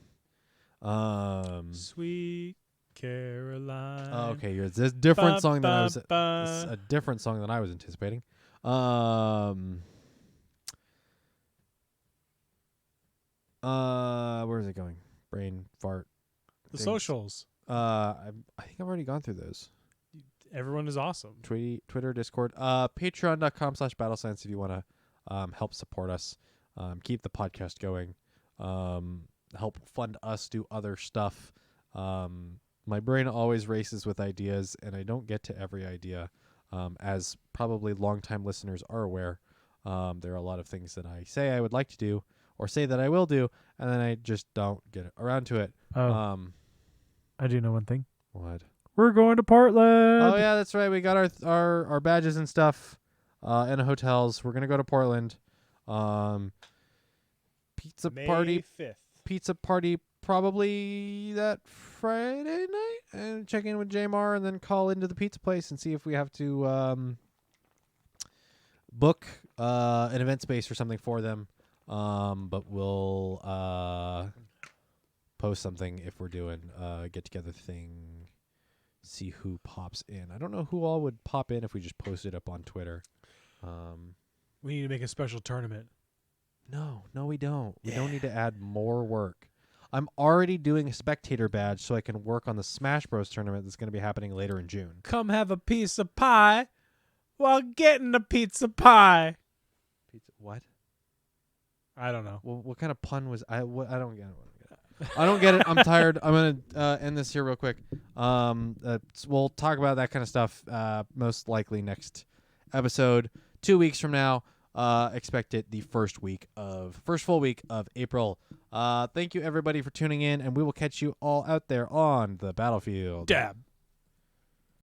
Sweet Caroline. Oh, okay, it's a different song than I was. It's a different song than I was anticipating. Where is it going? Brain fart. The things. socials. I think I've already gone through those. Everyone is awesome. Twitter, Discord, patreon.com/battlescience if you want to help support us, keep the podcast going, help fund us do other stuff. My brain always races with ideas, and I don't get to every idea. As probably longtime listeners are aware, there are a lot of things that I say I would like to do or say that I will do, and then I just don't get around to it. I do know one thing. What? We're going to Portland. Oh yeah, that's right. We got our badges and stuff. and hotels. We're gonna go to Portland. Pizza May party. 5th. Pizza party probably that Friday night, and check in with Jamar, and then call into the pizza place and see if we have to book an event space or something for them. But we'll post something if we're doing a get together thing. See who pops in. I don't know who all would pop in if we just post it up on Twitter. We need to make a special tournament. No, we don't. We don't need to add more work. I'm already doing a spectator badge so I can work on the Smash Bros. Tournament that's going to be happening later in June. Come have a piece of pie while getting a pizza pie. Pizza? What? I don't know. Well, what kind of pun was I? I don't get it. I don't get it. I'm tired. I'm gonna end this here real quick. We'll talk about that kind of stuff most likely next episode. 2 weeks from now. Expect it the first full week of April. Thank you everybody for tuning in, and we will catch you all out there on the battlefield. Dab.